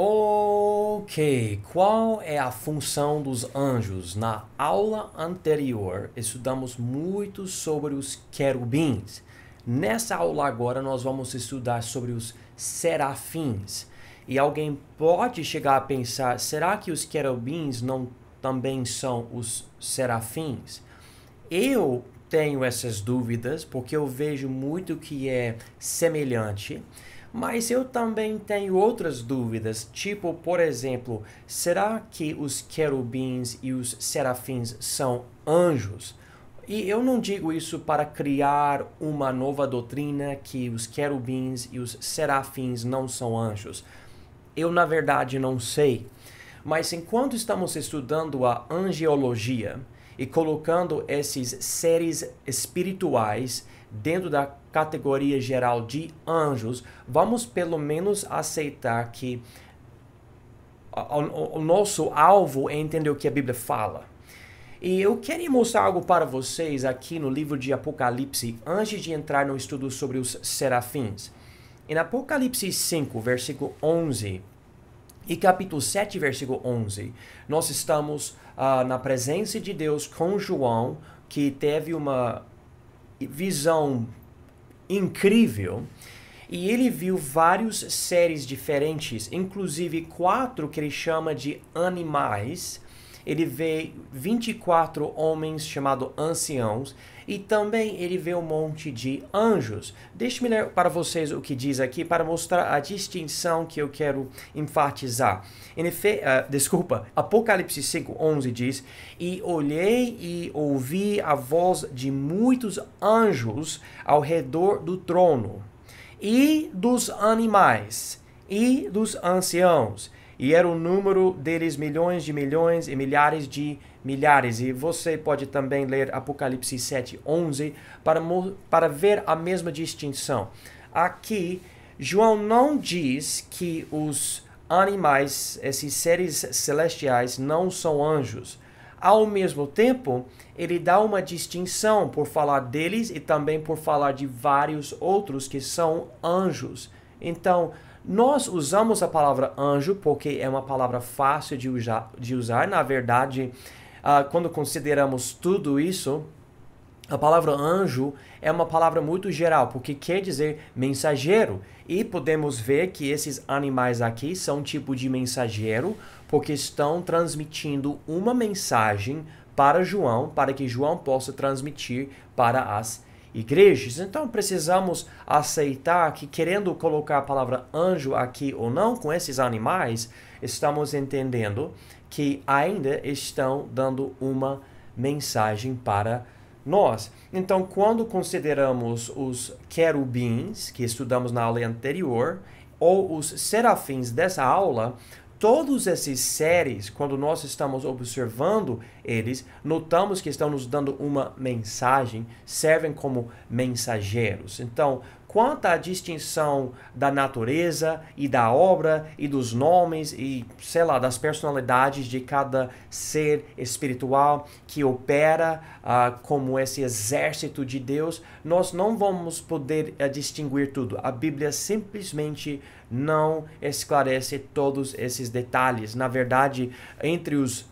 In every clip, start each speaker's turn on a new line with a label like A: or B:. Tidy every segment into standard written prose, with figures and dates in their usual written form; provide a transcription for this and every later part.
A: Ok, qual é a função dos anjos? Na aula anterior, estudamos muito sobre os querubins. Nessa aula agora, nós vamos estudar sobre os serafins. E alguém pode chegar a pensar, será que os querubins não também são os serafins? Eu tenho essas dúvidas porque eu vejo muito que é semelhante, mas eu também tenho outras dúvidas, tipo, por exemplo, será que os querubins e os serafins são anjos? E eu não digo isso para criar uma nova doutrina que os querubins e os serafins não são anjos. Eu, na verdade, não sei. Mas enquanto estamos estudando a angiologia e colocando esses seres espirituais dentro da categoria geral de anjos, vamos pelo menos aceitar que o nosso alvo é entender o que a Bíblia fala. E eu queria mostrar algo para vocês aqui no livro de Apocalipse, antes de entrar no estudo sobre os serafins. Em Apocalipse 5, versículo 11, e capítulo 7, versículo 11, nós estamos na presença de Deus com João, que teve uma visão incrível, e ele viu vários seres diferentes, inclusive 4 que ele chama de animais. Ele vê 24 homens chamados anciãos, e também ele vê um monte de anjos. Deixe-me ler para vocês o que diz aqui para mostrar a distinção que eu quero enfatizar. Apocalipse 5:11 diz: "E olhei e ouvi a voz de muitos anjos ao redor do trono, e dos animais, e dos anciãos, e era o número deles milhões de milhões e milhares de milhares." E você pode também ler Apocalipse 7:11 para ver a mesma distinção. Aqui, João não diz que os animais, esses seres celestiais, não são anjos. Ao mesmo tempo, ele dá uma distinção por falar deles e também por falar de vários outros que são anjos. Então, nós usamos a palavra anjo porque é uma palavra fácil de usar. Na verdade, quando consideramos tudo isso, a palavra anjo é uma palavra muito geral, porque quer dizer mensageiro. E podemos ver que esses animais aqui são um tipo de mensageiro, porque estão transmitindo uma mensagem para João, para que João possa transmitir para as igrejas. Então precisamos aceitar que, querendo colocar a palavra anjo aqui ou não com esses animais, estamos entendendo que ainda estão dando uma mensagem para nós. Então, quando consideramos os querubins, que estudamos na aula anterior, ou os serafins dessa aula, todos esses seres, quando nós estamos observando eles, notamos que estão nos dando uma mensagem, servem como mensageiros. Então, quanto à distinção da natureza e da obra e dos nomes e, sei lá, das personalidades de cada ser espiritual que opera como esse exército de Deus, nós não vamos poder distinguir tudo. A Bíblia simplesmente não esclarece todos esses detalhes. Na verdade, entre os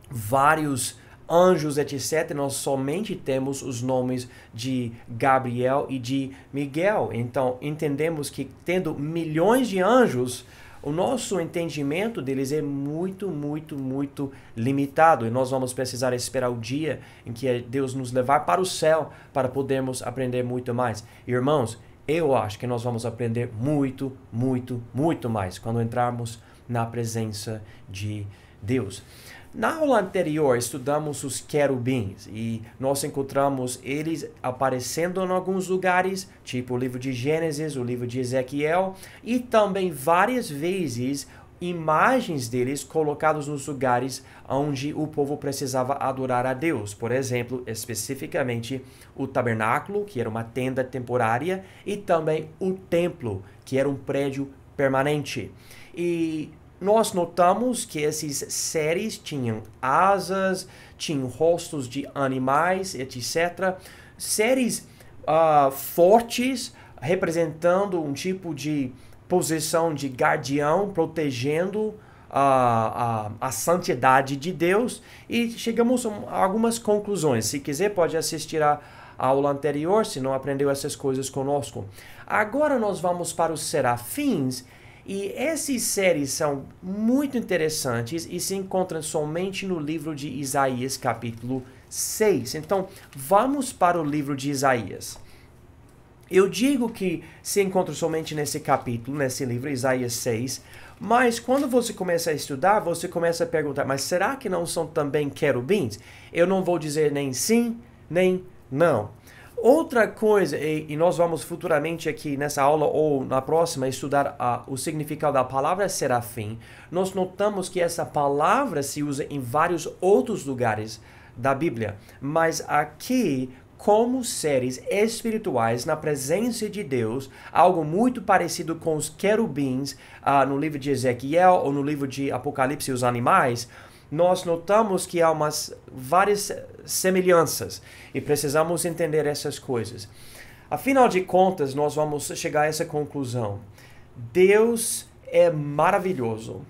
A: vários anjos, etc., nós somente temos os nomes de Gabriel e de Miguel. Então, entendemos que, tendo milhões de anjos, o nosso entendimento deles é muito, muito, muito limitado. E nós vamos precisar esperar o dia em que Deus nos levar para o céu para podermos aprender muito mais. Irmãos, eu acho que nós vamos aprender muito, muito, muito mais quando entrarmos na presença de Deus. Na aula anterior, estudamos os querubins e nós encontramos eles aparecendo em alguns lugares, tipo o livro de Gênesis, o livro de Ezequiel, e também várias vezes imagens deles colocados nos lugares onde o povo precisava adorar a Deus. Por exemplo, especificamente o tabernáculo, que era uma tenda temporária, e também o templo, que era um prédio permanente. E nós notamos que esses seres tinham asas, tinham rostos de animais, etc. Seres fortes, representando um tipo de posição de guardião, protegendo a santidade de Deus, e chegamos a algumas conclusões. Se quiser, pode assistir a aula anterior, se não aprendeu essas coisas conosco. Agora nós vamos para os serafins, e essas séries são muito interessantes e se encontram somente no livro de Isaías, capítulo 6. Então, vamos para o livro de Isaías. Eu digo que se encontra somente nesse capítulo, nesse livro, Isaías 6, mas quando você começa a estudar, você começa a perguntar, mas será que não são também querubins? Eu não vou dizer nem sim, nem não. Outra coisa, e nós vamos futuramente aqui nessa aula ou na próxima estudar o significado da palavra serafim, nós notamos que essa palavra se usa em vários outros lugares da Bíblia, mas aqui, como seres espirituais na presença de Deus, algo muito parecido com os querubins no livro de Ezequiel ou no livro de Apocalipse, os animais, nós notamos que há várias semelhanças e precisamos entender essas coisas. Afinal de contas, nós vamos chegar a essa conclusão. Deus é maravilhoso,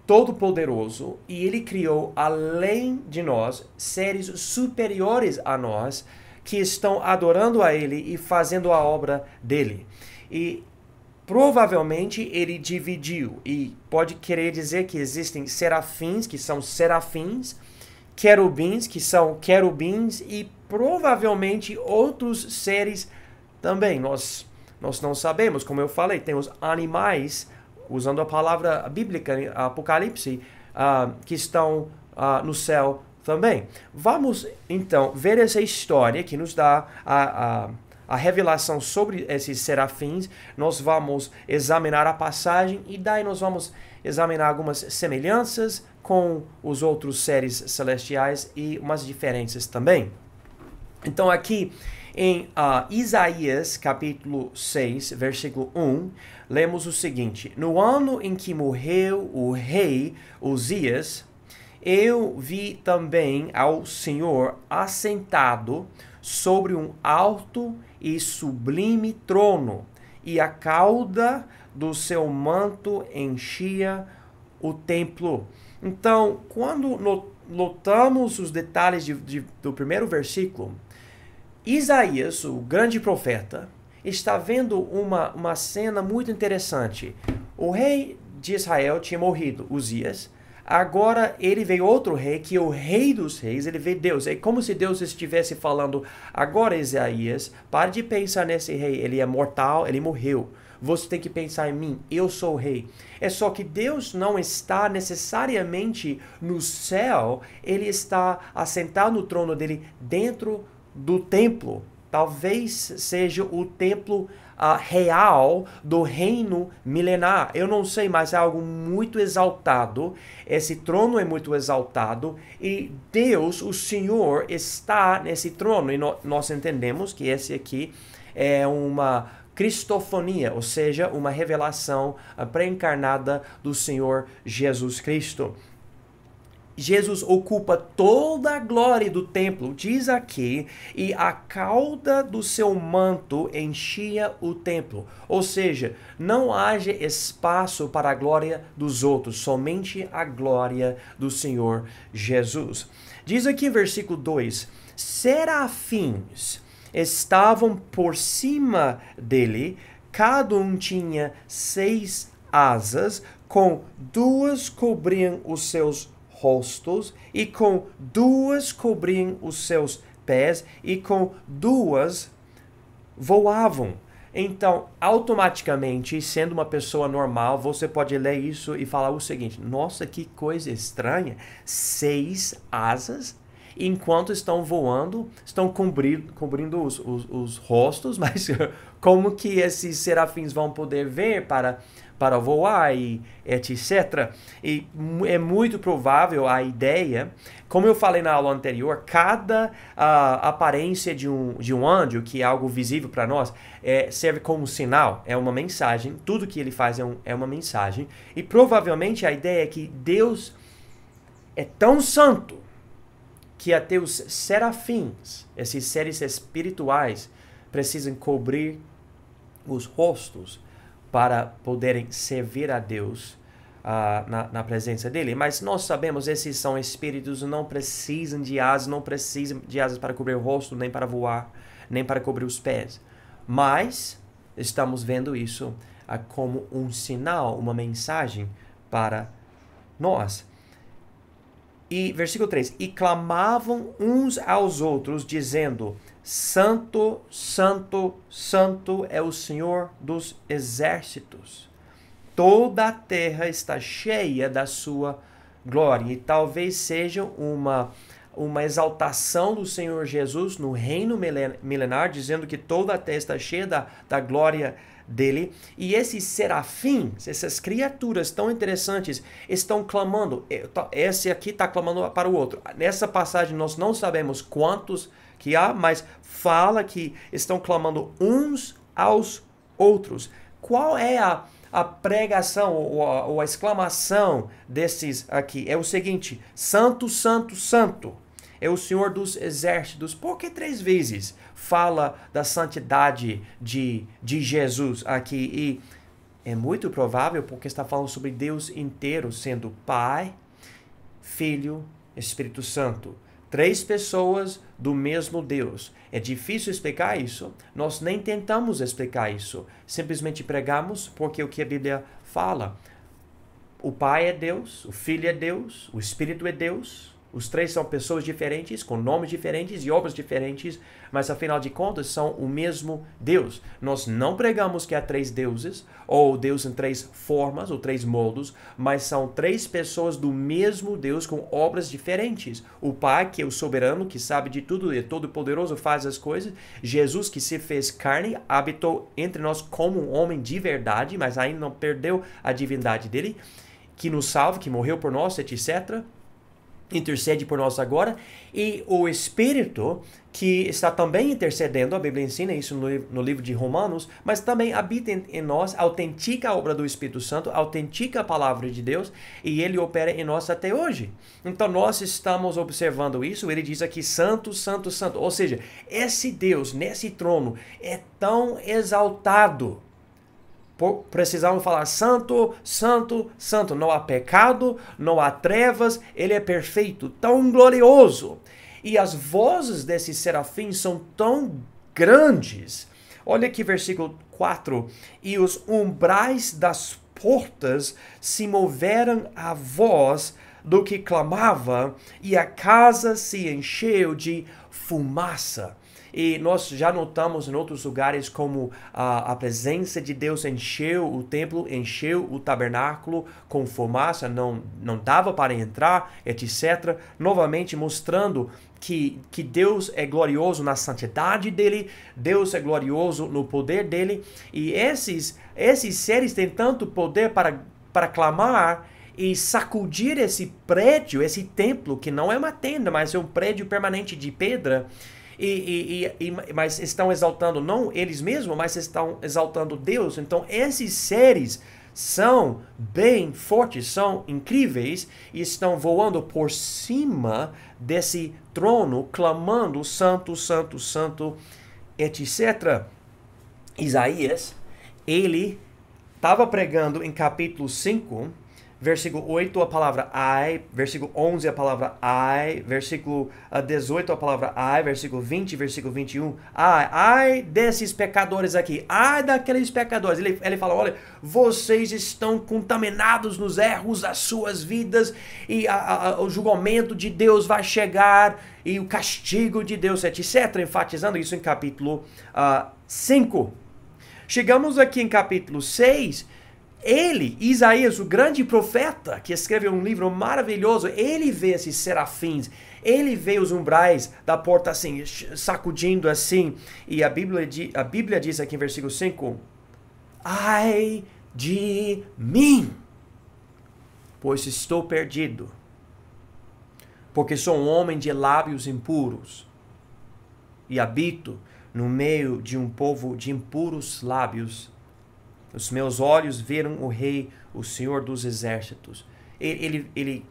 A: todo-poderoso, e Ele criou, além de nós, seres superiores a nós, que estão adorando a Ele e fazendo a obra dele. E provavelmente Ele dividiu, e pode querer dizer que existem serafins, que são serafins, querubins, que são querubins, e provavelmente outros seres também. Nós não sabemos, como eu falei, tem os animais, usando a palavra bíblica, Apocalipse, que estão no céu também. Vamos, então, ver essa história que nos dá a revelação sobre esses serafins. Nós vamos examinar a passagem e daí nós vamos examinar algumas semelhanças com os outros seres celestiais e umas diferenças também. Então, aqui em Isaías, capítulo 6, versículo 1, lemos o seguinte: No ano em que morreu o rei Uzias, eu vi também ao Senhor assentado sobre um alto e sublime trono, e a cauda do seu manto enchia o templo. Então, quando notamos os detalhes do primeiro versículo, Isaías, o grande profeta, está vendo uma cena muito interessante. O rei de Israel tinha morrido, Uzias. Agora ele vê outro rei, que é o rei dos reis, ele vê Deus. É como se Deus estivesse falando: agora, Isaías, pare de pensar nesse rei, ele é mortal, ele morreu. Você tem que pensar em mim, eu sou o rei. É só que Deus não está necessariamente no céu, ele está assentado no trono dele dentro do templo. Talvez seja o templo real do reino milenar. Eu não sei, mas é algo muito exaltado. Esse trono é muito exaltado e Deus, o Senhor, está nesse trono. E nós entendemos que esse aqui é uma cristofonia, ou seja, uma revelação pré-encarnada do Senhor Jesus Cristo. Jesus ocupa toda a glória do templo, diz aqui, e a cauda do seu manto enchia o templo. Ou seja, não haja espaço para a glória dos outros, somente a glória do Senhor Jesus. Diz aqui versículo 2, serafins estavam por cima dele, cada um tinha 6 asas, com 2 cobriam os seus rostos, e com 2 cobriam os seus pés, e com 2 voavam. Então, automaticamente, sendo uma pessoa normal, você pode ler isso e falar o seguinte: nossa, que coisa estranha, 6 asas, enquanto estão voando, estão cobrindo os rostos, mas como que esses serafins vão poder ver para voar e etc. E é muito provável a ideia, como eu falei na aula anterior, cada aparência de um anjo, que é algo visível para nós, serve como sinal, é uma mensagem, tudo que ele faz é uma mensagem, e provavelmente a ideia é que Deus é tão santo que até os serafins, esses seres espirituais, precisam cobrir os rostos para poderem servir a Deus na presença dele. Mas nós sabemos, esses são espíritos, não precisam de asas, não precisam de asas para cobrir o rosto, nem para voar, nem para cobrir os pés. Mas estamos vendo isso como um sinal, uma mensagem para nós. E versículo 3, e clamavam uns aos outros, dizendo, Santo, Santo, Santo é o Senhor dos exércitos. Toda a terra está cheia da sua glória. E talvez seja uma exaltação do Senhor Jesus no reino milenar, dizendo que toda a terra está cheia da glória dele. E esses serafins, essas criaturas tão interessantes, estão clamando. Esse aqui está clamando para o outro. Nessa passagem nós não sabemos quantos que há, mas fala que estão clamando uns aos outros. Qual é a pregação ou a exclamação desses aqui? É o seguinte: Santo, Santo, Santo é o Senhor dos exércitos. Por que 3 vezes fala da santidade de Jesus aqui? E é muito provável porque está falando sobre Deus inteiro, sendo Pai, Filho, Espírito Santo. 3 pessoas do mesmo Deus. É difícil explicar isso. Nós nem tentamos explicar isso. Simplesmente pregamos porque o que a Bíblia fala. O Pai é Deus, o Filho é Deus, o Espírito é Deus. Os 3 são pessoas diferentes, com nomes diferentes e obras diferentes, mas afinal de contas são o mesmo Deus. Nós não pregamos que há 3 deuses, ou Deus em 3 formas, ou 3 modos, mas são 3 pessoas do mesmo Deus com obras diferentes. O Pai, que é o soberano, que sabe de tudo, é todo poderoso, faz as coisas. Jesus, que se fez carne, habitou entre nós como um homem de verdade, mas ainda não perdeu a divindade dele, que nos salva, que morreu por nós, etc., intercede por nós agora, e o Espírito que está também intercedendo, a Bíblia ensina isso no livro de Romanos, mas também habita em nós, autentica a obra do Espírito Santo, autentica a palavra de Deus, e ele opera em nós até hoje. Então nós estamos observando isso. Ele diz aqui Santo, Santo, Santo, ou seja, esse Deus nesse trono é tão exaltado. Precisamos falar Santo, Santo, Santo. Não há pecado, não há trevas, ele é perfeito, tão glorioso. E as vozes desses serafins são tão grandes. Olha aqui versículo 4. E os umbrais das portas se moveram à voz do que clamava, e a casa se encheu de fumaça. E nós já notamos em outros lugares como a presença de Deus encheu o templo, encheu o tabernáculo com fumaça, não dava para entrar, etc. Novamente mostrando que Deus é glorioso na santidade dele, Deus é glorioso no poder dele. E esses seres têm tanto poder para clamar e sacudir esse prédio, esse templo, que não é uma tenda, mas é um prédio permanente de pedra. Mas estão exaltando não eles mesmos, mas estão exaltando Deus. Então esses seres são bem fortes, são incríveis e estão voando por cima desse trono, clamando Santo, Santo, Santo, etc. Isaías, ele estava pregando em capítulo 5, versículo 8 a palavra ai, versículo 11 a palavra ai, versículo 18 a palavra ai, versículo 20, versículo 21, ai desses pecadores aqui, ai daqueles pecadores. Ele fala, olha, vocês estão contaminados nos erros das suas vidas e o julgamento de Deus vai chegar e o castigo de Deus, etc. Enfatizando isso em capítulo 5. Chegamos aqui em capítulo 6, Isaías, o grande profeta, que escreveu um livro maravilhoso, ele vê esses serafins, ele vê os umbrais da porta assim, sacudindo assim, e a Bíblia diz aqui em versículo 5, ai de mim, pois estou perdido, porque sou um homem de lábios impuros, e habito no meio de um povo de impuros lábios. Os meus olhos viram o Rei, o Senhor dos exércitos. Ele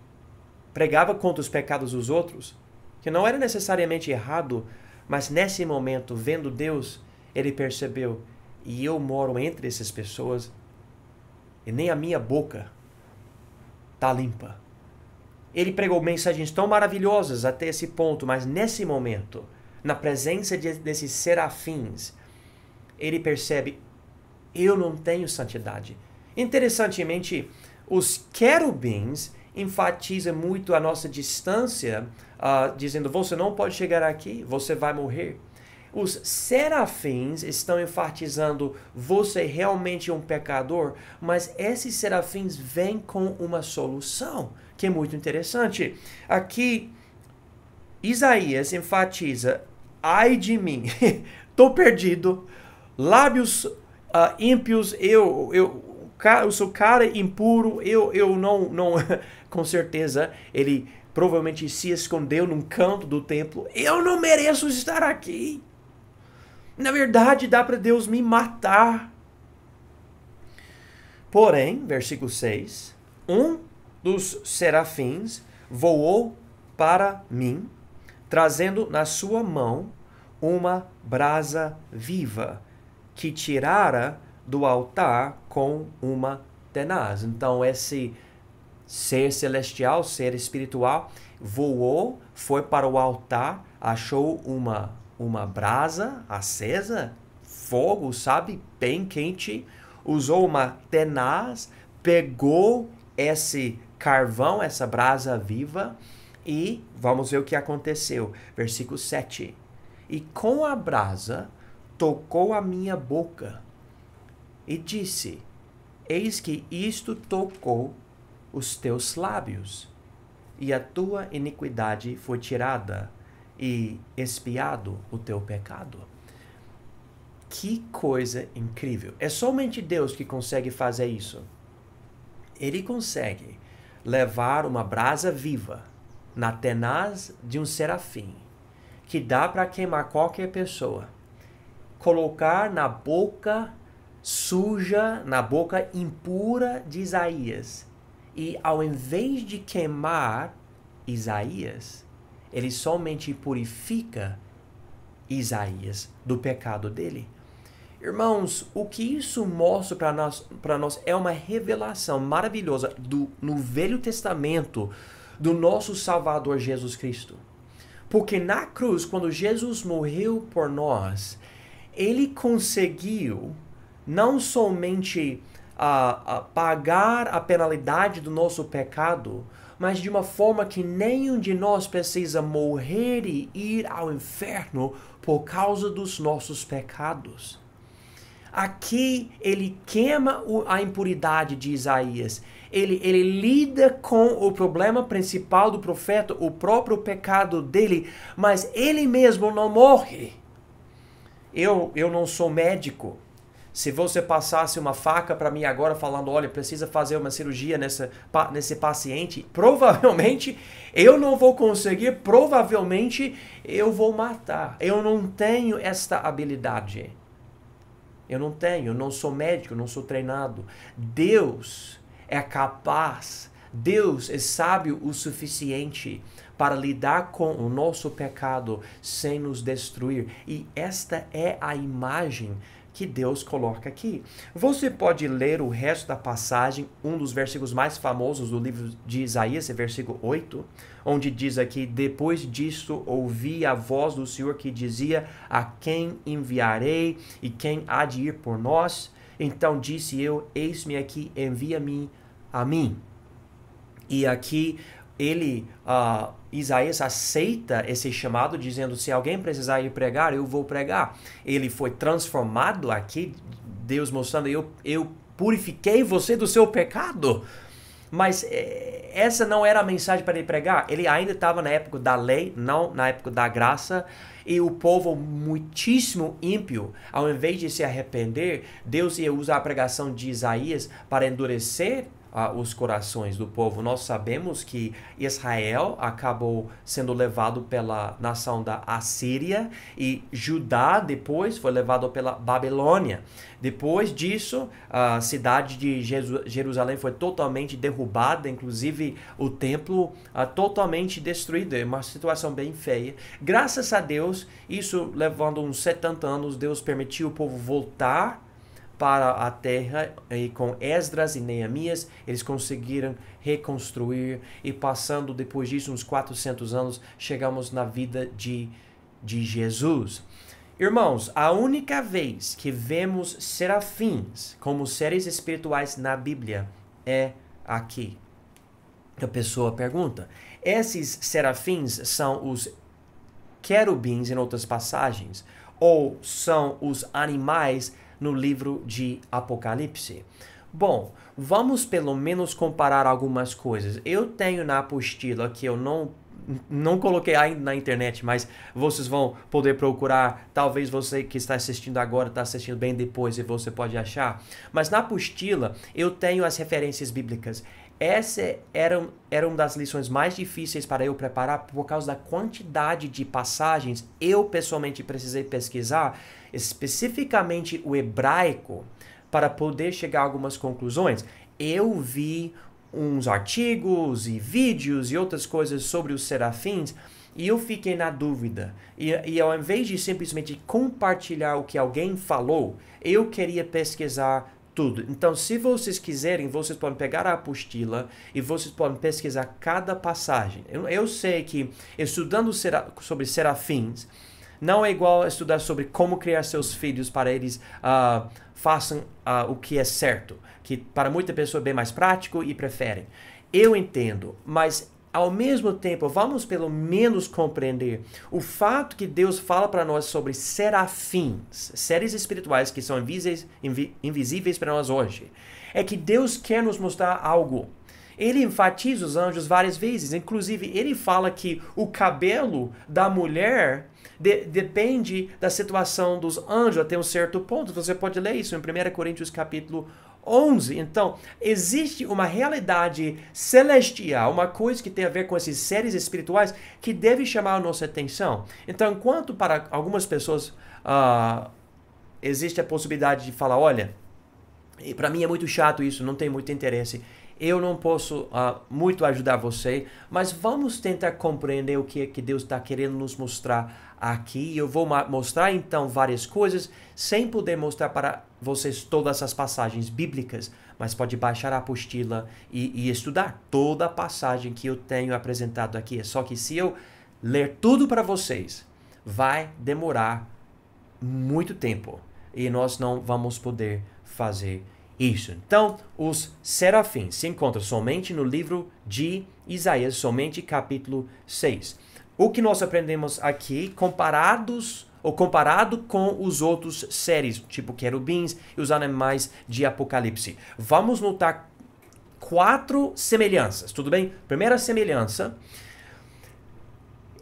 A: pregava contra os pecados dos outros, que não era necessariamente errado, mas nesse momento, vendo Deus, ele percebeu, e eu moro entre essas pessoas, e nem a minha boca está limpa. Ele pregou mensagens tão maravilhosas até esse ponto, mas nesse momento, na presença desses serafins, ele percebe, eu não tenho santidade. Interessantemente, os querubins enfatizam muito a nossa distância, dizendo, você não pode chegar aqui, você vai morrer. Os serafins estão enfatizando, você realmente é um pecador, mas esses serafins vêm com uma solução, que é muito interessante. Aqui, Isaías enfatiza, ai de mim, estou perdido, lábios ímpios, eu sou cara impuro, eu não com certeza, ele provavelmente se escondeu num canto do templo, eu não mereço estar aqui. Na verdade, dá para Deus me matar. Porém, versículo 6, um dos serafins voou para mim, trazendo na sua mão uma brasa viva, que tirara do altar com uma tenaz. Então, esse ser celestial, ser espiritual, voou, foi para o altar, achou uma brasa acesa, fogo, sabe, bem quente, usou uma tenaz, pegou esse carvão, essa brasa viva, e vamos ver o que aconteceu. Versículo 7. E com a brasa tocou a minha boca, e disse, eis que isto tocou os teus lábios, e a tua iniquidade foi tirada, e expiado o teu pecado. Que coisa incrível. É somente Deus que consegue fazer isso. Ele consegue levar uma brasa viva na tenaz de um serafim, que dá para queimar qualquer pessoa, colocar na boca suja, na boca impura de Isaías, e ao invés de queimar Isaías, ele somente purifica Isaías do pecado dele. Irmãos, o que isso mostra para nós é uma revelação maravilhosa no Velho Testamento do nosso Salvador Jesus Cristo. Porque na cruz, quando Jesus morreu por nós, ele conseguiu não somente pagar a penalidade do nosso pecado, mas de uma forma que nenhum de nós precisa morrer e ir ao inferno por causa dos nossos pecados. Aqui ele queima a impuridade de Isaías. Ele lida com o problema principal do profeta, o próprio pecado dele, mas ele mesmo não morre. Eu não sou médico. Se você passasse uma faca para mim agora falando, olha, precisa fazer uma cirurgia nesse paciente, provavelmente eu não vou conseguir, provavelmente eu vou matar. Eu não tenho esta habilidade. Eu não sou médico, não sou treinado. Deus é capaz, Deus é sábio o suficiente para lidar com o nosso pecado sem nos destruir. E esta é a imagem que Deus coloca aqui. Você pode ler o resto da passagem, um dos versículos mais famosos do livro de Isaías, é versículo 8, onde diz aqui, depois disto ouvi a voz do Senhor que dizia, a quem enviarei e quem há de ir por nós? Então disse eu, eis-me aqui, envia-me a mim. E aqui Isaías aceita esse chamado, dizendo, se alguém precisar ir pregar, eu vou pregar. Ele foi transformado aqui, Deus mostrando, eu purifiquei você do seu pecado. Mas essa não era a mensagem para ele pregar. Ele ainda estava na época da lei, não na época da graça. E o povo muitíssimo ímpio, ao invés de se arrepender, Deus ia usar a pregação de Isaías para endurecer os corações do povo. Nós sabemos que Israel acabou sendo levado pela nação da Assíria e Judá depois foi levado pela Babilônia. Depois disso, a cidade de Jerusalém foi totalmente derrubada, inclusive o templo totalmente destruído. É uma situação bem feia. Graças a Deus, isso levando uns 70 anos, Deus permitiu o povo voltar para a terra, e com Esdras e Neemias eles conseguiram reconstruir, e passando depois disso uns 400 anos, chegamos na vida de Jesus. Irmãos, a única vez que vemos serafins como seres espirituais na Bíblia é aqui. A pessoa pergunta, esses serafins são os querubins em outras passagens, ou são os animais no livro de Apocalipse? Bom, vamos pelo menos comparar algumas coisas. Eu tenho na apostila, que eu não coloquei ainda na internet, mas vocês vão poder procurar. Talvez você que está assistindo agora está assistindo bem depois e você pode achar. Mas na apostila eu tenho as referências bíblicas. Essa era uma das lições mais difíceis para eu preparar por causa da quantidade de passagens. Eu pessoalmente precisei pesquisar especificamente o hebraico para poder chegar a algumas conclusões. Eu vi uns artigos e vídeos e outras coisas sobre os serafins e eu fiquei na dúvida. E ao invés de simplesmente compartilhar o que alguém falou, eu queria pesquisar tudo. Então, se vocês quiserem, vocês podem pegar a apostila e vocês podem pesquisar cada passagem. Eu sei que estudando sobre serafins não é igual a estudar sobre como criar seus filhos para eles façam o que é certo, que para muita pessoa é bem mais prático e preferem. Eu entendo, mas ao mesmo tempo, vamos pelo menos compreender o fato que Deus fala para nós sobre serafins, seres espirituais que são invisíveis para nós hoje. É que Deus quer nos mostrar algo. Ele enfatiza os anjos várias vezes. Inclusive, ele fala que o cabelo da mulher depende da situação dos anjos até um certo ponto. Você pode ler isso em 1 Coríntios capítulo 11. Então, existe uma realidade celestial, uma coisa que tem a ver com esses seres espirituais que deve chamar a nossa atenção. Então, enquanto para algumas pessoas existe a possibilidade de falar, olha, para mim é muito chato isso, não tem muito interesse, eu não posso muito ajudar você, mas vamos tentar compreender o que Deus está querendo nos mostrar aqui. Eu vou mostrar então várias coisas, sem poder mostrar para vocês todas as passagens bíblicas, mas pode baixar a apostila e estudar toda a passagem que eu tenho apresentado aqui. Só que se eu ler tudo para vocês, vai demorar muito tempo e nós não vamos poder fazer isso. Então, os serafins se encontram somente no livro de Isaías, somente capítulo 6. O que nós aprendemos aqui, comparado com os outros seres, tipo querubins e os animais de Apocalipse. Vamos notar 4 semelhanças, tudo bem? Primeira semelhança,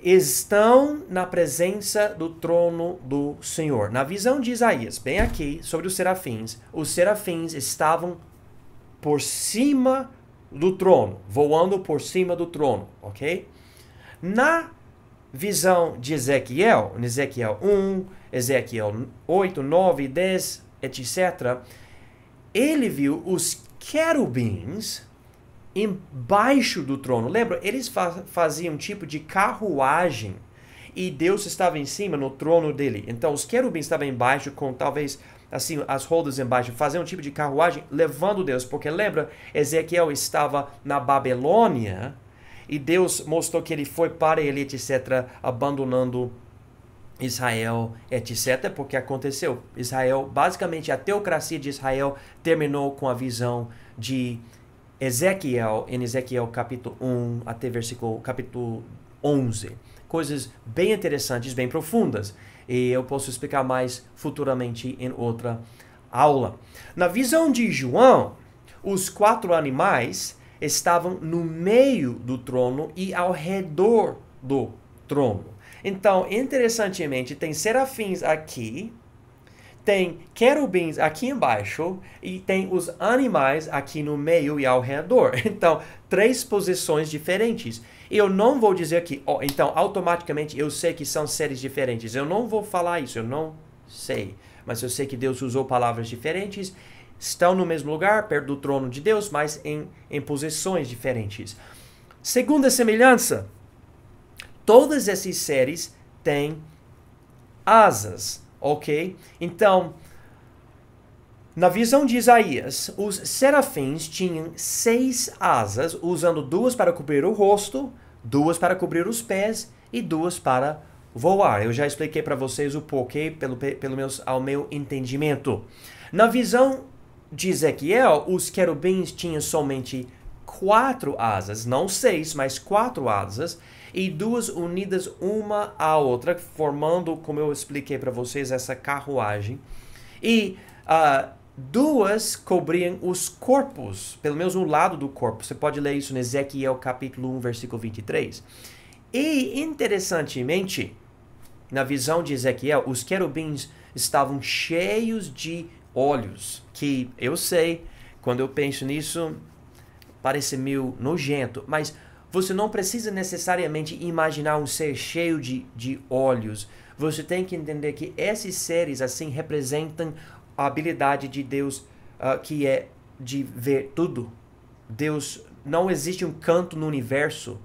A: estão na presença do trono do Senhor. Na visão de Isaías, bem aqui, sobre os serafins estavam por cima do trono, voando por cima do trono, ok? Na visão de Ezequiel, em Ezequiel 1, Ezequiel 8, 9, 10, etc., ele viu os querubins embaixo do trono. Lembra? Eles faziam um tipo de carruagem e Deus estava em cima no trono dele. Então os querubins estavam embaixo com talvez assim as rodas embaixo, faziam um tipo de carruagem levando Deus. Porque lembra, Ezequiel estava na Babilônia e Deus mostrou que ele foi para ele, etc., abandonando Israel, etc., porque aconteceu. Israel, basicamente a teocracia de Israel terminou com a visão de Ezequiel, em Ezequiel capítulo 1 até capítulo 11. Coisas bem interessantes, bem profundas. E eu posso explicar mais futuramente em outra aula. Na visão de João, os 4 animais estavam no meio do trono e ao redor do trono. Então, interessantemente, tem serafins aqui, tem querubins aqui embaixo e tem os animais aqui no meio e ao redor. Então, 3 posições diferentes. Eu não vou dizer que, então, automaticamente eu sei que são seres diferentes. Eu não vou falar isso, eu não sei. Mas eu sei que Deus usou palavras diferentes, estão no mesmo lugar, perto do trono de Deus, mas em posições diferentes. Segunda semelhança, todos esses seres têm asas. Ok? Então, Na visão de Isaías, os serafins tinham 6 asas, usando 2 para cobrir o rosto, 2 para cobrir os pés e 2 para voar. Eu já expliquei para vocês o porquê, ao meu entendimento. Na visão de Ezequiel, os querubins tinham somente 4 asas, não 6, mas 4 asas, e 2 unidas uma à outra, formando, como eu expliquei para vocês, essa carruagem. E 2 cobriam os corpos, pelo menos um lado do corpo. Você pode ler isso em Ezequiel capítulo 1, versículo 23. E, interessantemente, na visão de Ezequiel, os querubins estavam cheios de olhos, que eu sei, quando eu penso nisso, parece meio nojento, mas você não precisa necessariamente imaginar um ser cheio de olhos. Você tem que entender que esses seres, assim, representam a habilidade de Deus, que é de ver tudo. Deus, não existe um canto no universo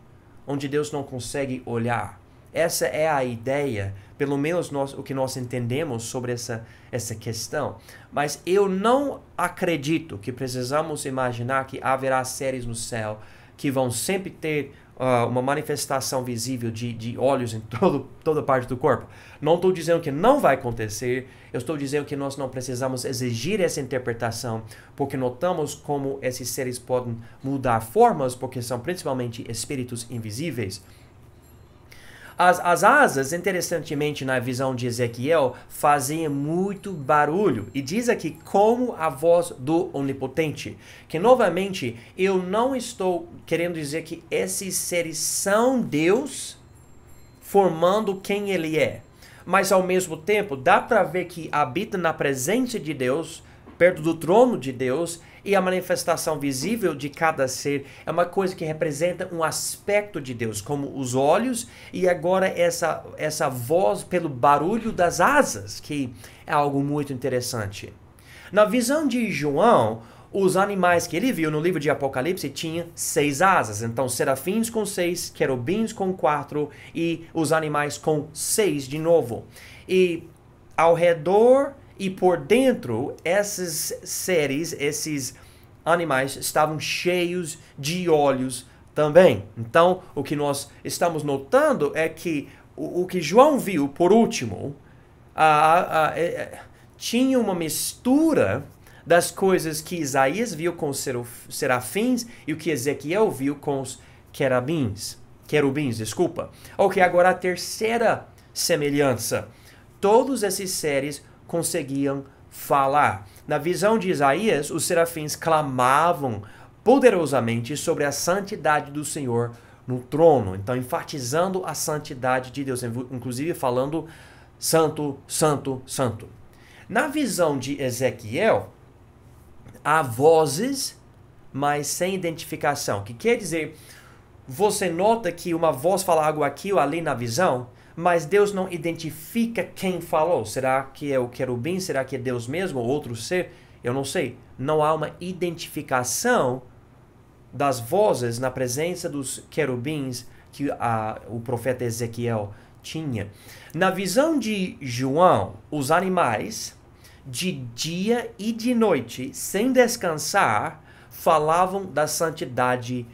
A: onde Deus não consegue olhar. Essa é a ideia, pelo menos o que nós entendemos sobre essa questão. Mas eu não acredito que precisamos imaginar que haverá seres no céu que vão sempre ter uma manifestação visível de olhos em toda parte do corpo. Não estou dizendo que não vai acontecer, eu estou dizendo que nós não precisamos exigir essa interpretação, porque notamos como esses seres podem mudar formas, porque são principalmente espíritos invisíveis. As asas, interessantemente, na visão de Ezequiel, faziam muito barulho. E diz aqui como a voz do Onipotente. Que, novamente, eu não estou querendo dizer que esses seres são Deus formando quem Ele é. Mas, ao mesmo tempo, dá para ver que habita na presença de Deus, perto do trono de Deus, e a manifestação visível de cada ser é uma coisa que representa um aspecto de Deus, como os olhos e agora essa voz pelo barulho das asas, que é algo muito interessante. Na visão de João, os animais que ele viu no livro de Apocalipse tinham 6 asas. Então, serafins com 6, querubins com 4 e os animais com 6 de novo. E ao redor e por dentro, esses seres, esses animais estavam cheios de olhos também. Então, o que nós estamos notando é que o que João viu, por último, tinha uma mistura das coisas que Isaías viu com os serafins e o que Ezequiel viu com os querubins. Ok, agora a terceira semelhança. Todos esses seres conseguiam falar. Na visão de Isaías, os serafins clamavam poderosamente sobre a santidade do Senhor no trono. Então, enfatizando a santidade de Deus, inclusive falando santo, santo, santo. Na visão de Ezequiel, há vozes, mas sem identificação. Que quer dizer, você nota que uma voz fala algo aqui ou ali na visão, mas Deus não identifica quem falou. Será que é o querubim? Será que é Deus mesmo ou outro ser? Eu não sei. Não há uma identificação das vozes na presença dos querubins que o profeta Ezequiel tinha. Na visão de João, os animais, de dia e de noite, sem descansar, falavam da santidade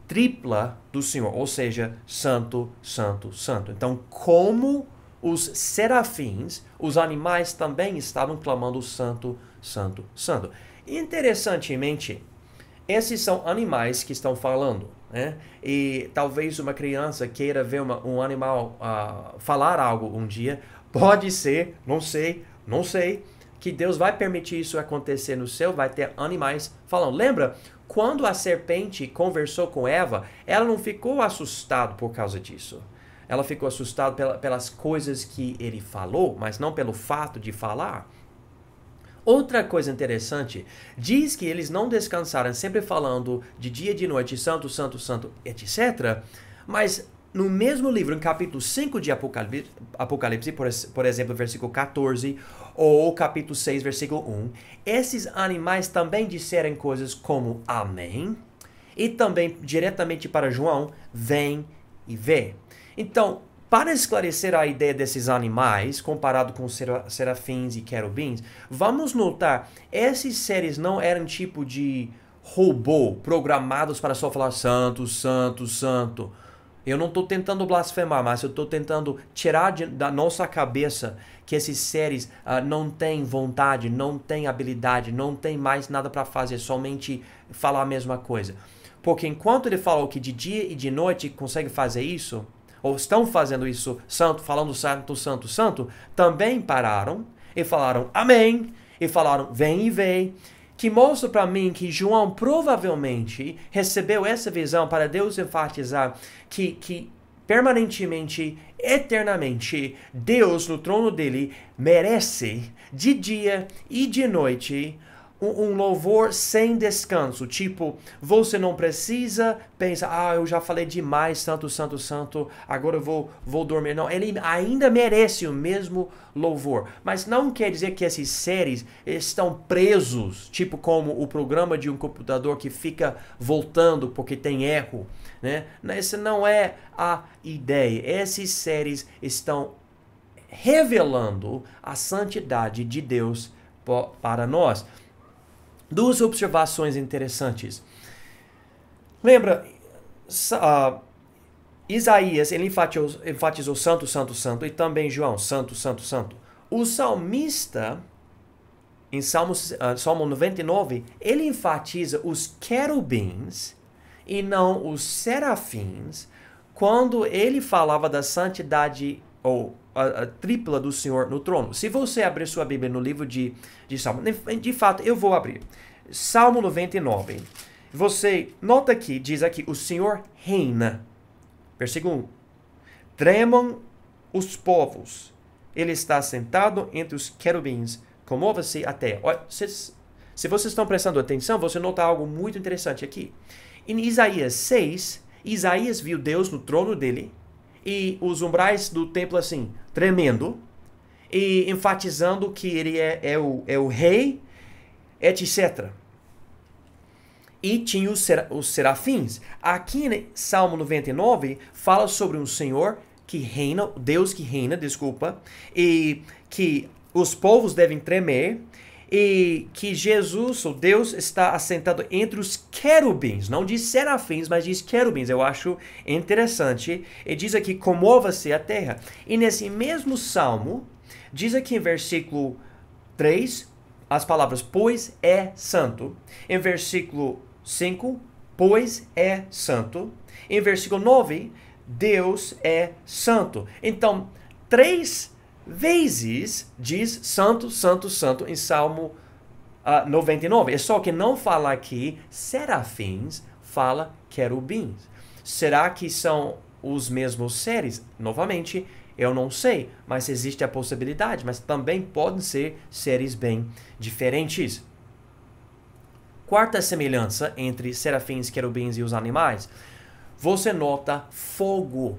A: tripla do Senhor, ou seja, santo, santo, santo. Então, como os serafins, os animais também estavam clamando santo, santo, santo. Interessantemente, esses são animais que estão falando, né? E talvez uma criança queira ver um animal falar algo um dia. Pode ser, não sei, que Deus vai permitir isso acontecer no céu, vai ter animais falando. Lembra? Quando a serpente conversou com Eva, ela não ficou assustada por causa disso. Ela ficou assustada pelas coisas que ele falou, mas não pelo fato de falar. Outra coisa interessante, diz que eles não descansaram, sempre falando de dia e de noite, santo, santo, santo, etc. Mas no mesmo livro, em capítulo 5 de Apocalipse, por exemplo, versículo 14, ou capítulo 6, versículo 1, esses animais também disseram coisas como amém, e também diretamente para João, vem e vê. Então, Para esclarecer a ideia desses animais, comparado com serafins e querubins, vamos notar, esses seres não eram tipo de robô, programados para só falar santo, santo, santo. Eu não estou tentando blasfemar, mas eu estou tentando tirar da nossa cabeça que esses seres não têm vontade, não têm habilidade, não têm mais nada para fazer, somente falar a mesma coisa. Porque enquanto ele falou que de dia e de noite consegue fazer isso, ou estão fazendo isso, santo, falando santo, santo, santo, também pararam e falaram amém, e falaram vem e vem, que mostra para mim que João provavelmente recebeu essa visão para Deus enfatizar que permanentemente, eternamente, Deus no trono dele merece de dia e de noite um louvor sem descanso. Tipo, você não precisa pensar, eu já falei demais, santo, santo, santo, agora eu vou dormir. Não, ele ainda merece o mesmo louvor. Mas não quer dizer que esses seres estão presos, tipo como o programa de um computador que fica voltando porque tem erro, né? Essa não é a ideia. Esses seres estão revelando a santidade de Deus para nós. Duas observações interessantes. Lembra, Isaías, ele enfatizou santo, santo, santo, e também João, santo, santo, santo. O salmista, em Salmo 99, ele enfatiza os querubins e não os serafins, quando ele falava da santidade ou a tripla do Senhor no trono. Se você abrir sua Bíblia no livro de Salmo, de fato, eu vou abrir. Salmo 99. Você nota aqui, diz aqui, o Senhor reina. Versículo 1. Tremam os povos. Ele está sentado entre os querubins. Comova-se a terra. Olha, se vocês estão prestando atenção, você nota algo muito interessante aqui. Em Isaías 6, Isaías viu Deus no trono dele e os umbrais do templo assim, tremendo, e enfatizando que ele é o rei, etc. E tinha os serafins. Aqui em Salmo 99, fala sobre um Senhor que reina, Deus que reina, desculpa, e que os povos devem tremer, e que Jesus, o Deus, está assentado entre os querubins. Não diz serafins, mas diz querubins. Eu acho interessante. E diz aqui, comova-se a terra. E nesse mesmo salmo, diz aqui em versículo 3, as palavras, pois é santo. Em versículo 5, pois é santo. Em versículo 9, Deus é santo. Então, 3 vezes diz santo, santo, santo em Salmo 99. É só que não fala aqui serafins, fala querubins. Será que são os mesmos seres? Novamente, eu não sei, mas existe a possibilidade. Mas também podem ser seres bem diferentes. Quarta semelhança entre serafins, querubins e os animais. Você nota fogo.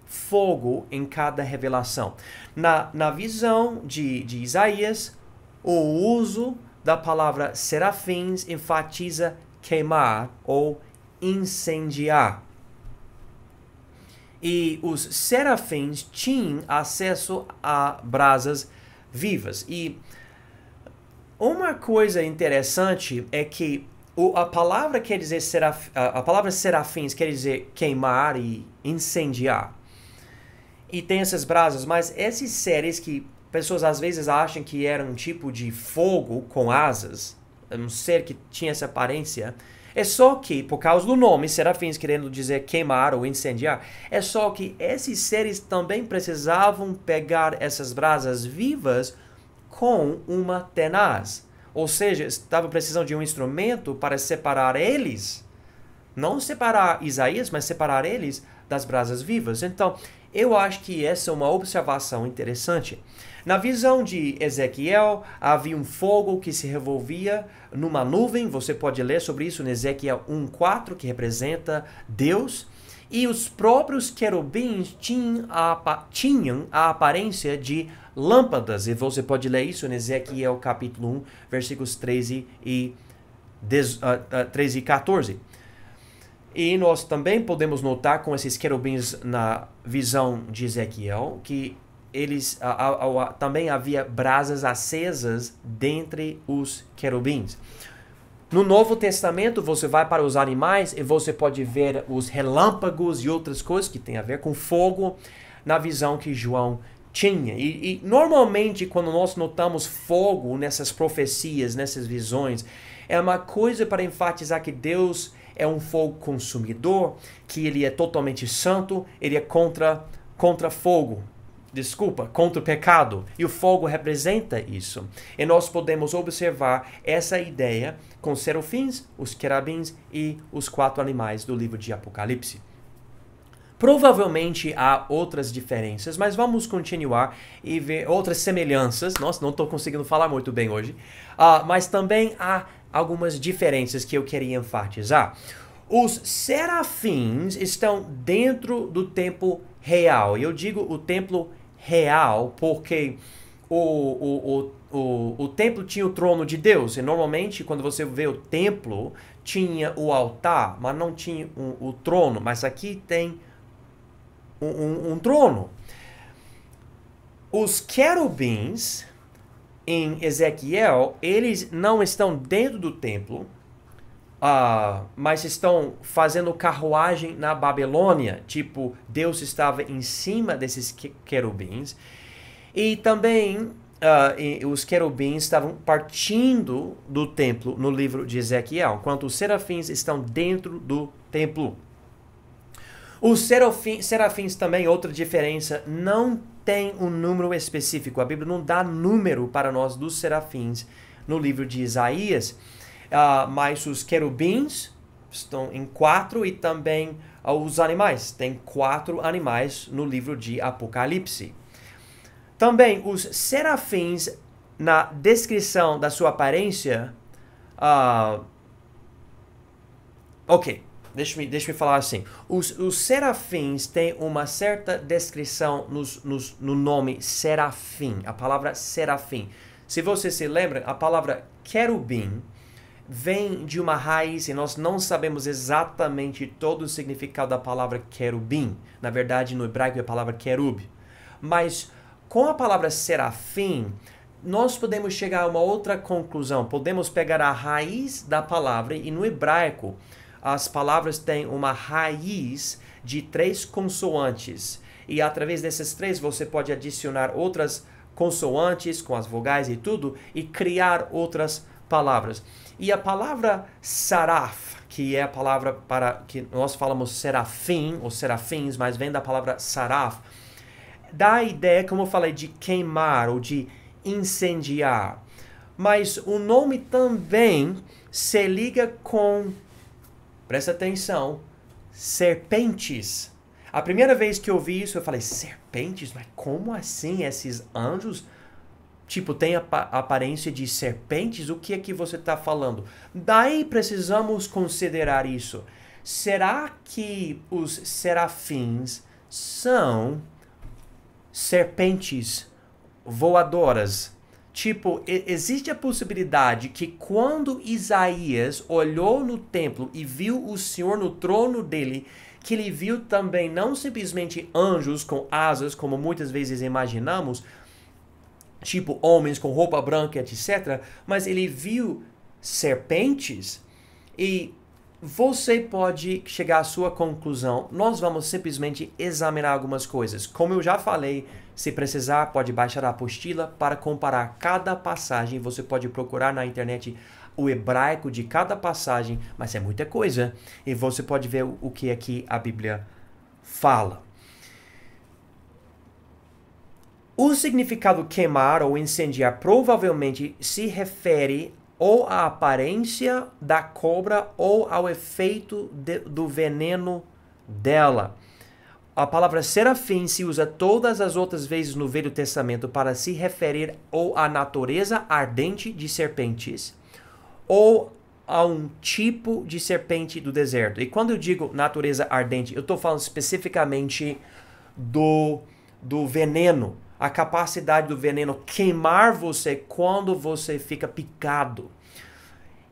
A: Fogo em cada revelação. Na visão de Isaías, o uso da palavra serafins enfatiza queimar ou incendiar. E os serafins tinham acesso a brasas vivas. E uma coisa interessante é que a palavra quer dizer a palavra serafins quer dizer queimar e incendiar. E tem essas brasas, mas esses seres que pessoas às vezes acham que eram um tipo de fogo com asas, um ser que tinha essa aparência, é só que, por causa do nome, serafins querendo dizer queimar ou incendiar, é só que esses seres também precisavam pegar essas brasas vivas com uma tenaz. Ou seja, estavam precisando de um instrumento para separar eles. Não separar Isaías, mas separar eles das brasas vivas. Então, eu acho que essa é uma observação interessante. Na visão de Ezequiel, havia um fogo que se revolvia numa nuvem. Você pode ler sobre isso em Ezequiel 1:4, que representa Deus. E os próprios querubins tinham a aparência de lâmpadas. E você pode ler isso em Ezequiel capítulo 1, versículos 13 e 14. E nós também podemos notar com esses querubins na visão de Ezequiel que eles também havia brasas acesas dentre os querubins. No Novo Testamento, você vai para os animais e você pode ver os relâmpagos e outras coisas que têm a ver com fogo na visão que João tinha. E normalmente, quando nós notamos fogo nessas profecias, nessas visões, é uma coisa para enfatizar que Deus é um fogo consumidor, que ele é totalmente santo, ele é contra fogo. Contra o pecado. E o fogo representa isso. E nós podemos observar essa ideia com os serafins, os querubins e os 4 animais do livro de Apocalipse. Provavelmente há outras diferenças, mas vamos continuar e ver outras semelhanças. Nossa, não estou conseguindo falar muito bem hoje. Mas também há algumas diferenças que eu queria enfatizar. Os serafins estão dentro do templo real. E eu digo o templo real porque o templo tinha o trono de Deus. E normalmente, quando você vê o templo, tinha o altar, mas não tinha o trono. Mas aqui tem um trono. Os querubins em Ezequiel, eles não estão dentro do templo, mas estão fazendo carruagem na Babilônia. Tipo, Deus estava em cima desses querubins. E também os querubins estavam partindo do templo no livro de Ezequiel, enquanto os serafins estão dentro do templo. Os serafins também, outra diferença, não tem um número específico. A Bíblia não dá número para nós dos serafins no livro de Isaías. Mas os querubins estão em 4 e também os animais. Tem 4 animais no livro de Apocalipse. Também os serafins, na descrição da sua aparência... Deixa me falar assim. Os serafins têm uma certa descrição no nome serafim. A palavra serafim. Se você se lembra, a palavra querubim vem de uma raiz e nós não sabemos exatamente todo o significado da palavra querubim. Na verdade, no hebraico é a palavra querub. Mas com a palavra serafim, nós podemos chegar a uma outra conclusão. Podemos pegar a raiz da palavra e no hebraico as palavras têm uma raiz de 3 consoantes. E através desses 3 você pode adicionar outras consoantes com as vogais e tudo e criar outras palavras. E a palavra saraf, que é a palavra para que nós falamos serafim ou serafins, mas vem da palavra saraf, dá a ideia, como eu falei, de queimar ou de incendiar. Mas o nome também se liga com, presta atenção, serpentes. A primeira vez que eu vi isso, eu falei, serpentes? Mas como assim esses anjos? Tipo, tem a aparência de serpentes? O que é que você está falando? Daí precisamos considerar isso. Será que os serafins são serpentes voadoras? Tipo, existe a possibilidade que quando Isaías olhou no templo e viu o Senhor no trono dele, que ele viu também não simplesmente anjos com asas, como muitas vezes imaginamos, tipo homens com roupa branca, etc. Mas ele viu serpentes e você pode chegar à sua conclusão. Nós vamos simplesmente examinar algumas coisas. Como eu já falei, se precisar, pode baixar a apostila para comparar cada passagem. Você pode procurar na internet o hebraico de cada passagem, mas é muita coisa. E você pode ver o que aqui a Bíblia fala. O significado queimar ou incendiar provavelmente se refere ou à aparência da cobra ou ao efeito do veneno dela. A palavra serafim se usa todas as outras vezes no Velho Testamento para se referir ou à natureza ardente de serpentes ou a um tipo de serpente do deserto. E quando eu digo natureza ardente, eu estou falando especificamente do veneno. A capacidade do veneno queimar você quando você fica picado.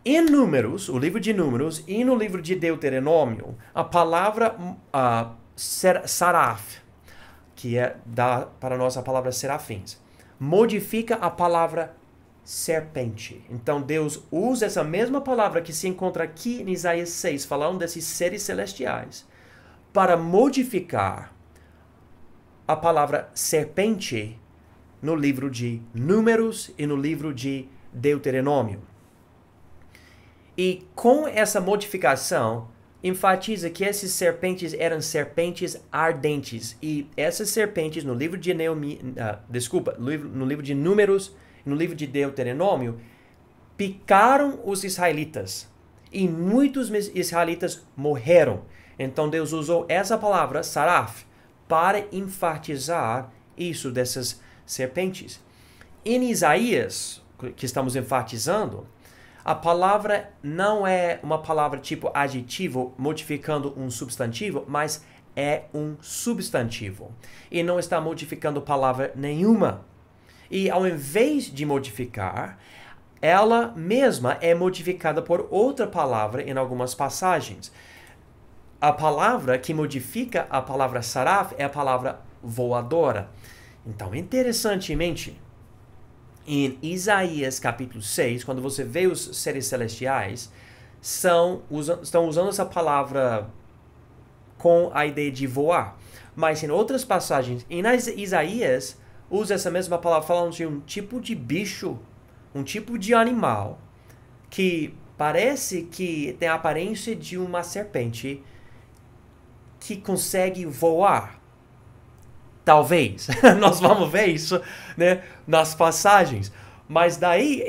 A: Em Números, o livro de Números, e no livro de Deuteronômio, a palavra saraf, que é para nós a palavra serafins, modifica a palavra serpente. Então Deus usa essa mesma palavra que se encontra aqui em Isaías 6, falando desses seres celestiais, para modificar a palavra serpente no livro de Números e no livro de Deuteronômio. E com essa modificação, enfatiza que esses serpentes eram serpentes ardentes. E essas serpentes no livro de no livro de Números, no livro de Deuteronômio, picaram os israelitas. E muitos israelitas morreram. Então Deus usou essa palavra, saraf, para enfatizar isso dessas serpentes. Em Isaías, que estamos enfatizando, a palavra não é uma palavra tipo adjetivo modificando um substantivo, mas é um substantivo. E não está modificando palavra nenhuma. E ao invés de modificar, ela mesma é modificada por outra palavra em algumas passagens. A palavra que modifica a palavra saraf é a palavra voadora. Então, interessantemente, em Isaías capítulo 6, quando você vê os seres celestiais, estão usando essa palavra com a ideia de voar. Mas em outras passagens, em Isaías, usa essa mesma palavra falando de um tipo de bicho, um tipo de animal, que parece que tem a aparência de uma serpente que consegue voar. Talvez. Nós vamos ver isso, né, nas passagens. Mas daí,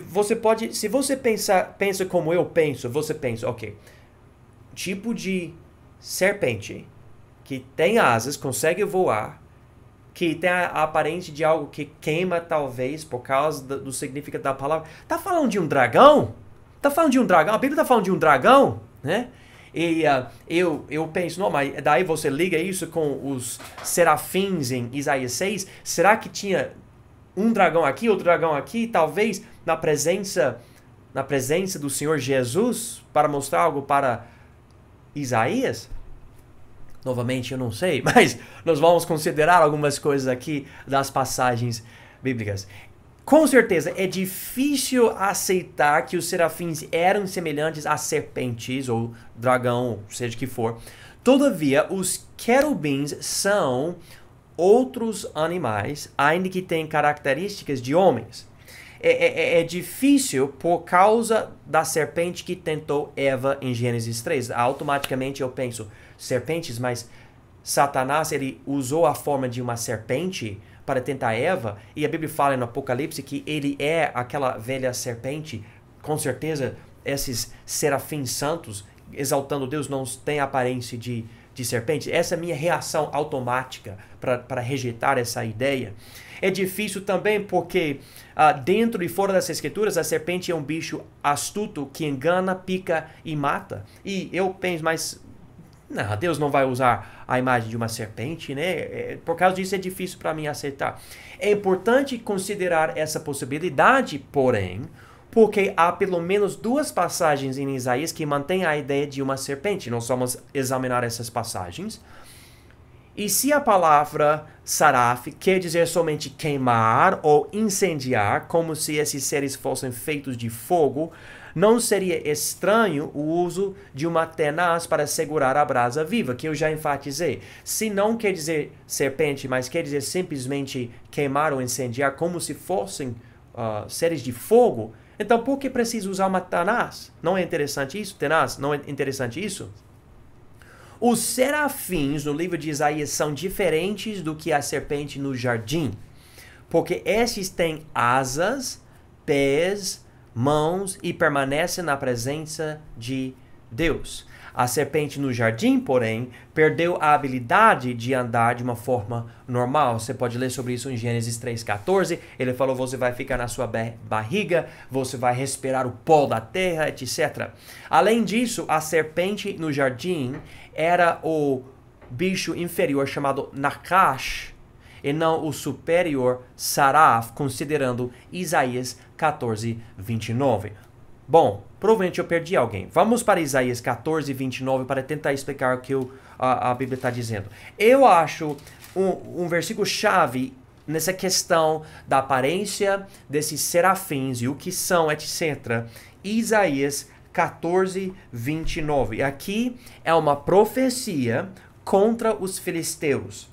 A: você pode, se você pensa como eu penso, você pensa, ok, tipo de serpente que tem asas, consegue voar, que tem a aparência de algo que queima, talvez, por causa do significado da palavra. Tá falando de um dragão? Tá falando de um dragão? A Bíblia tá falando de um dragão, né? E eu penso, não, mas daí você liga isso com os serafins em Isaías 6. Será que tinha um dragão aqui, outro dragão aqui? Talvez na presença do Senhor Jesus para mostrar algo para Isaías? Novamente, eu não sei, mas nós vamos considerar algumas coisas aqui das passagens bíblicas. Com certeza, é difícil aceitar que os serafins eram semelhantes a serpentes ou dragão, seja o que for. Todavia, os querubins são outros animais, ainda que têm características de homens. É difícil por causa da serpente que tentou Eva em Gênesis 3. Automaticamente eu penso, serpentes, mas Satanás ele usou a forma de uma serpente para tentar Eva, e a Bíblia fala no Apocalipse que ele é aquela velha serpente. Com certeza, esses serafins santos, exaltando Deus, não têm aparência de serpente. Essa é a minha reação automática para rejeitar essa ideia. É difícil também porque dentro e fora das Escrituras, a serpente é um bicho astuto que engana, pica e mata. E eu penso, mas não, Deus não vai usar a imagem de uma serpente, né? Por causa disso é difícil para mim aceitar. É importante considerar essa possibilidade, porém, porque há pelo menos 2 passagens em Isaías que mantêm a ideia de uma serpente. Nós vamos examinar essas passagens. E se a palavra saraf quer dizer somente queimar ou incendiar, como se esses seres fossem feitos de fogo, não seria estranho o uso de uma tenaz para segurar a brasa viva, que eu já enfatizei. Se não quer dizer serpente, mas quer dizer simplesmente queimar ou incendiar, como se fossem seres de fogo, então por que precisa usar uma tenaz? Não é interessante isso? Tenaz? Não é interessante isso? Os serafins no livro de Isaías são diferentes do que a serpente no jardim, porque esses têm asas, pés, mãos e permanecem na presença de Deus. A serpente no jardim, porém, perdeu a habilidade de andar de uma forma normal. Você pode ler sobre isso em Gênesis 3,14. Ele falou, você vai ficar na sua barriga, você vai respirar o pó da terra, etc. Além disso, a serpente no jardim era o bicho inferior chamado Nakash, e não o superior Saraf, considerando Isaías 14, 29. Bom, provavelmente eu perdi alguém. Vamos para Isaías 14, 29 para tentar explicar o que a Bíblia está dizendo. Eu acho um versículo-chave nessa questão da aparência desses serafins e o que são, etc. Isaías 14, 29. Aqui é uma profecia contra os filisteus.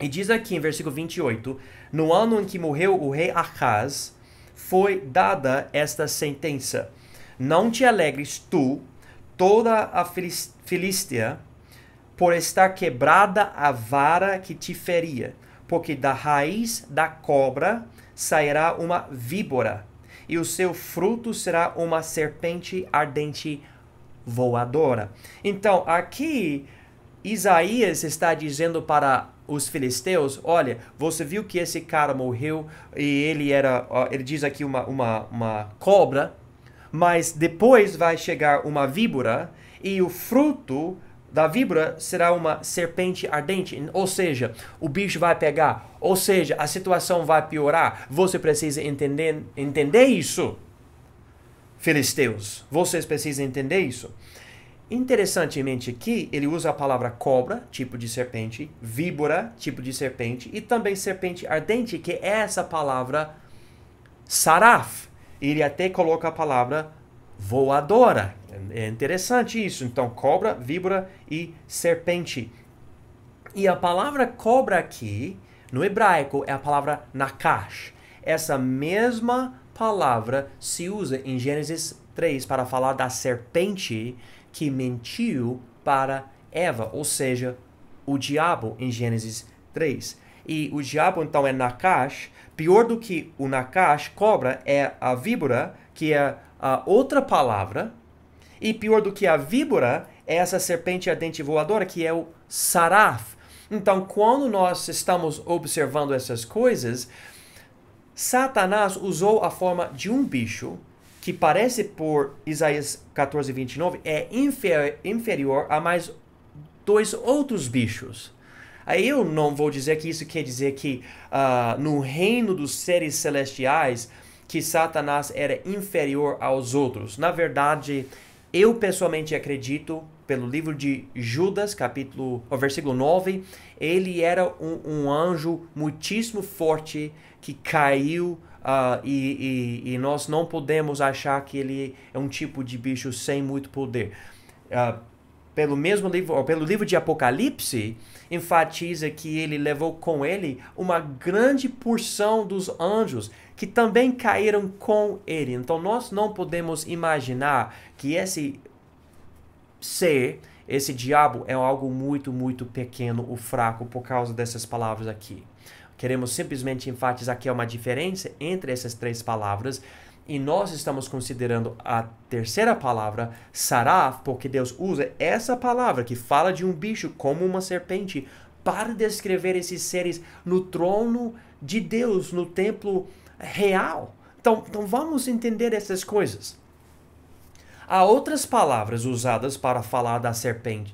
A: E diz aqui em versículo 28, no ano em que morreu o rei Acaz, foi dada esta sentença: não te alegres tu, toda a Filístia, por estar quebrada a vara que te feria, porque da raiz da cobra sairá uma víbora, e o seu fruto será uma serpente ardente voadora. Então, aqui, Isaías está dizendo para os filisteus: olha, você viu que esse cara morreu e ele diz aqui uma cobra, mas depois vai chegar uma víbora e o fruto da víbora será uma serpente ardente, ou seja, o bicho vai pegar, ou seja, a situação vai piorar. Você precisa entender isso, filisteus. Vocês precisam entender isso. Interessantemente aqui, ele usa a palavra cobra, tipo de serpente, víbora, tipo de serpente, e também serpente ardente, que é essa palavra saraf. Ele até coloca a palavra voadora. É interessante isso. Então, cobra, víbora e serpente. E a palavra cobra aqui, no hebraico, é a palavra nakash. Essa mesma palavra se usa em Gênesis 3 para falar da serpente que mentiu para Eva, ou seja, o diabo em Gênesis 3. E o diabo então é nakash. Pior do que o nakash, cobra, é a víbora, que é a outra palavra. E pior do que a víbora é essa serpente ardente voadora, que é o saraf. Então, quando nós estamos observando essas coisas, Satanás usou a forma de um bicho que parece, por Isaías 14, 29, é inferior a mais dois outros bichos. Aí eu não vou dizer que isso quer dizer que no reino dos seres celestiais, que Satanás era inferior aos outros. Na verdade, eu pessoalmente acredito, pelo livro de Judas, versículo 9, ele era um anjo muitíssimo forte que caiu, e nós não podemos achar que ele é um tipo de bicho sem muito poder. Pelo livro de Apocalipse, enfatiza que ele levou com ele uma grande porção dos anjos que também caíram com ele. Então nós não podemos imaginar que esse ser, esse diabo, é algo muito, muito pequeno ou fraco por causa dessas palavras aqui. Queremos simplesmente enfatizar que há uma diferença entre essas três palavras. E nós estamos considerando a terceira palavra, saraf, porque Deus usa essa palavra que fala de um bicho como uma serpente para descrever esses seres no trono de Deus, no templo real. Então vamos entender essas coisas. Há outras palavras usadas para falar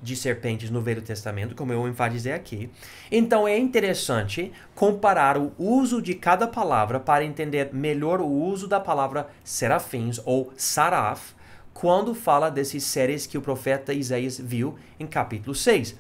A: de serpentes no Velho Testamento, como eu enfatizei aqui. Então é interessante comparar o uso de cada palavra para entender melhor o uso da palavra serafins ou saraf quando fala desses seres que o profeta Isaías viu em capítulo 6.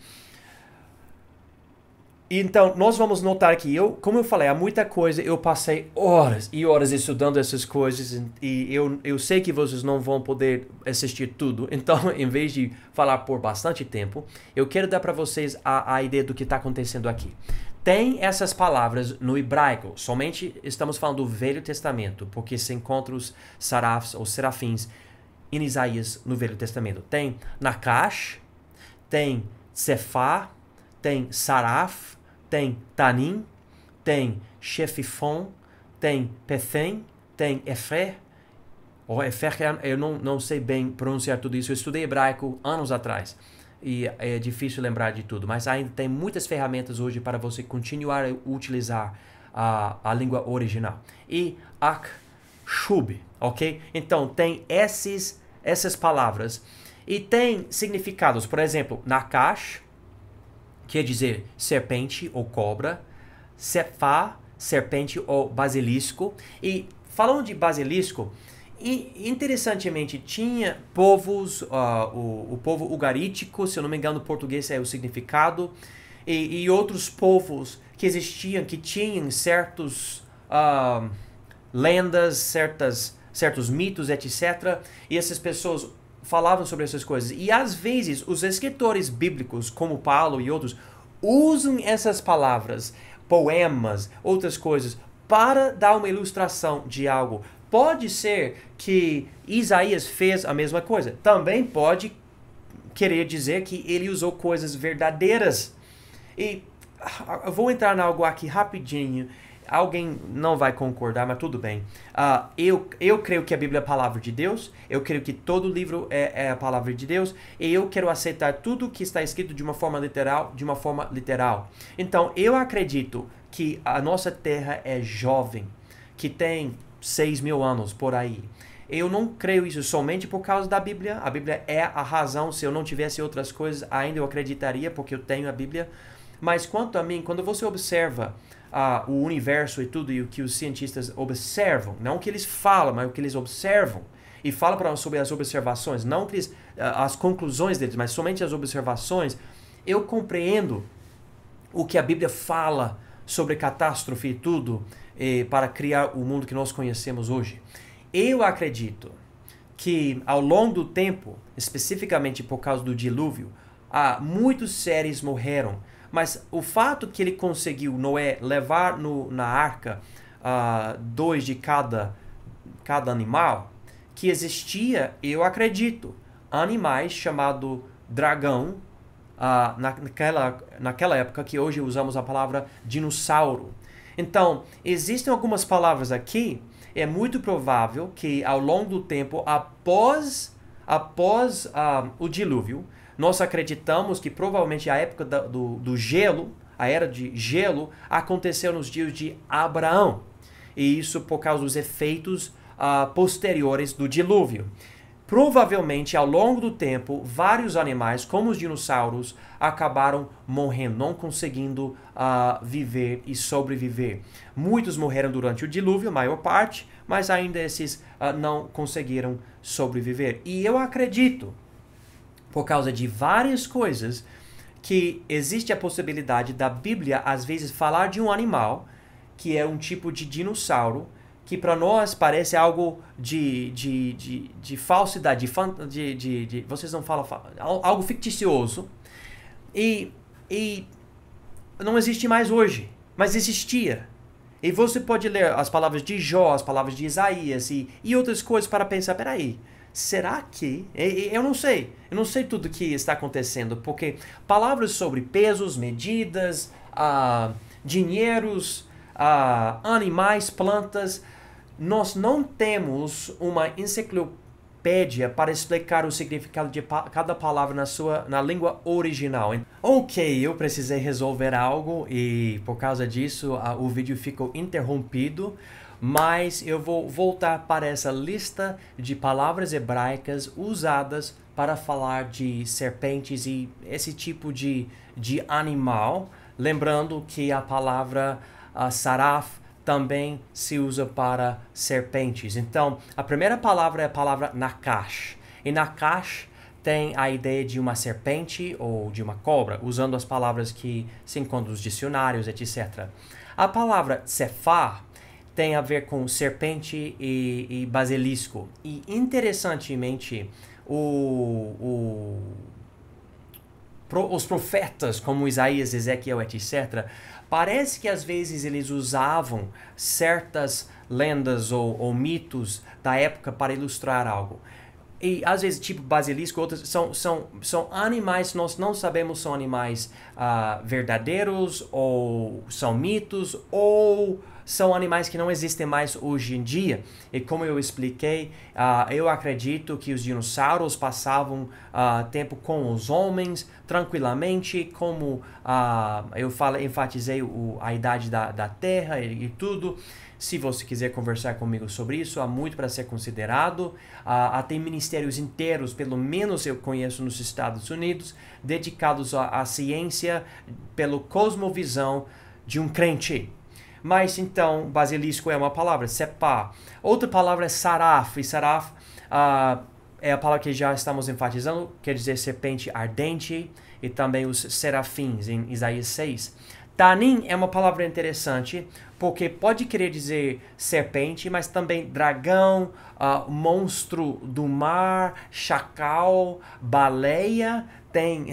A: Então, nós vamos notar que como eu falei, há muita coisa, eu passei horas e horas estudando essas coisas e eu sei que vocês não vão poder assistir tudo. Então, em vez de falar por bastante tempo, eu quero dar para vocês a ideia do que está acontecendo aqui. Tem essas palavras no hebraico, somente estamos falando do Velho Testamento, porque se encontra os sarafs ou serafins em Isaías no Velho Testamento. Tem nakash, tem sefá, tem saraf, tem tanim, tem shefifon, tem pethem, tem efer. Eu não sei bem pronunciar tudo isso. Eu estudei hebraico anos atrás e é difícil lembrar de tudo, mas ainda tem muitas ferramentas hoje para você continuar a utilizar a língua original. E akshub, ok? Então tem essas palavras e tem significados. Por exemplo, nakash quer dizer serpente ou cobra, sefá, serpente ou basilisco. E falando de basilisco, E, interessantemente, tinha povos, o povo ugarítico, se eu não me engano, no português é o significado, e outros povos que existiam, que tinham certos lendas, certos mitos, etc. E essas pessoas falavam sobre essas coisas. E às vezes os escritores bíblicos, como Paulo e outros, usam essas palavras, poemas, outras coisas, para dar uma ilustração de algo. Pode ser que Isaías fez a mesma coisa. Também pode querer dizer que ele usou coisas verdadeiras. E eu vou entrar em algo aqui rapidinho. Alguém não vai concordar, mas tudo bem. Eu creio que a Bíblia é a palavra de Deus. Eu creio que todo livro é a palavra de Deus. E eu quero aceitar tudo que está escrito de uma forma literal. Então, eu acredito que a nossa terra é jovem, que tem 6.000 anos por aí. Eu não creio isso somente por causa da Bíblia. A Bíblia é a razão. Se eu não tivesse outras coisas, ainda eu acreditaria, porque eu tenho a Bíblia. Mas quanto a mim, quando você observa o universo e tudo, e o que os cientistas observam, não o que eles falam, mas o que eles observam, e falam sobre as observações, não que as conclusões deles, mas somente as observações, eu compreendo o que a Bíblia fala sobre catástrofe e tudo, para criar o mundo que nós conhecemos hoje. Eu acredito que ao longo do tempo, especificamente por causa do dilúvio, muitos seres morreram. Mas o fato que ele conseguiu, Noé, levar na arca 2 de cada animal, que existia, eu acredito, animais chamado dragão, naquela época que hoje usamos a palavra dinossauro. Então, existem algumas palavras aqui, é muito provável que ao longo do tempo, após o dilúvio, nós acreditamos que provavelmente a época do gelo, a era de gelo, aconteceu nos dias de Abraão. E isso por causa dos efeitos posteriores do dilúvio. Provavelmente, ao longo do tempo, vários animais, como os dinossauros, acabaram morrendo, não conseguindo viver e sobreviver. Muitos morreram durante o dilúvio, a maior parte, mas ainda esses não conseguiram sobreviver. E eu acredito, por causa de várias coisas, que existe a possibilidade da Bíblia, às vezes, falar de um animal que é um tipo de dinossauro, que para nós parece algo de falsidade, vocês não falam, algo ficticioso, e não existe mais hoje, mas existia. E você pode ler as palavras de Jó, as palavras de Isaías e outras coisas para pensar, peraí, será que... Eu não sei tudo o que está acontecendo, porque palavras sobre pesos, medidas, dinheiros, animais, plantas, nós não temos uma enciclopédia para explicar o significado de cada palavra na língua original. Ok, eu precisei resolver algo e por causa disso o vídeo ficou interrompido, mas eu vou voltar para essa lista de palavras hebraicas usadas para falar de serpentes e esse tipo de animal, lembrando que a palavra saraf também se usa para serpentes. Então, a primeira palavra é a palavra nakash. E nakash tem a ideia de uma serpente ou de uma cobra, usando as palavras que se encontram nos dicionários, etc. A palavra tsefar tem a ver com serpente e basilisco. E, interessantemente, os profetas, como Isaías, Ezequiel, etc., parece que às vezes eles usavam certas lendas ou mitos da época para ilustrar algo. E às vezes, tipo basilisco, outras são animais, nós não sabemos se são animais verdadeiros, ou são mitos, ou são animais que não existem mais hoje em dia. E como eu expliquei, eu acredito que os dinossauros passavam tempo com os homens tranquilamente, como eu enfatizei a idade da Terra e tudo. Se você quiser conversar comigo sobre isso, há muito para ser considerado. Tem ministérios inteiros, pelo menos eu conheço nos Estados Unidos, dedicados à ciência pela cosmovisão de um crente. Mas então, basilisco é uma palavra, sepá. Outra palavra é saraf, e saraf é a palavra que já estamos enfatizando, quer dizer serpente ardente, e também os serafins, em Isaías 6. Tanim é uma palavra interessante, porque pode querer dizer serpente, mas também dragão, monstro do mar, chacal, baleia. Tem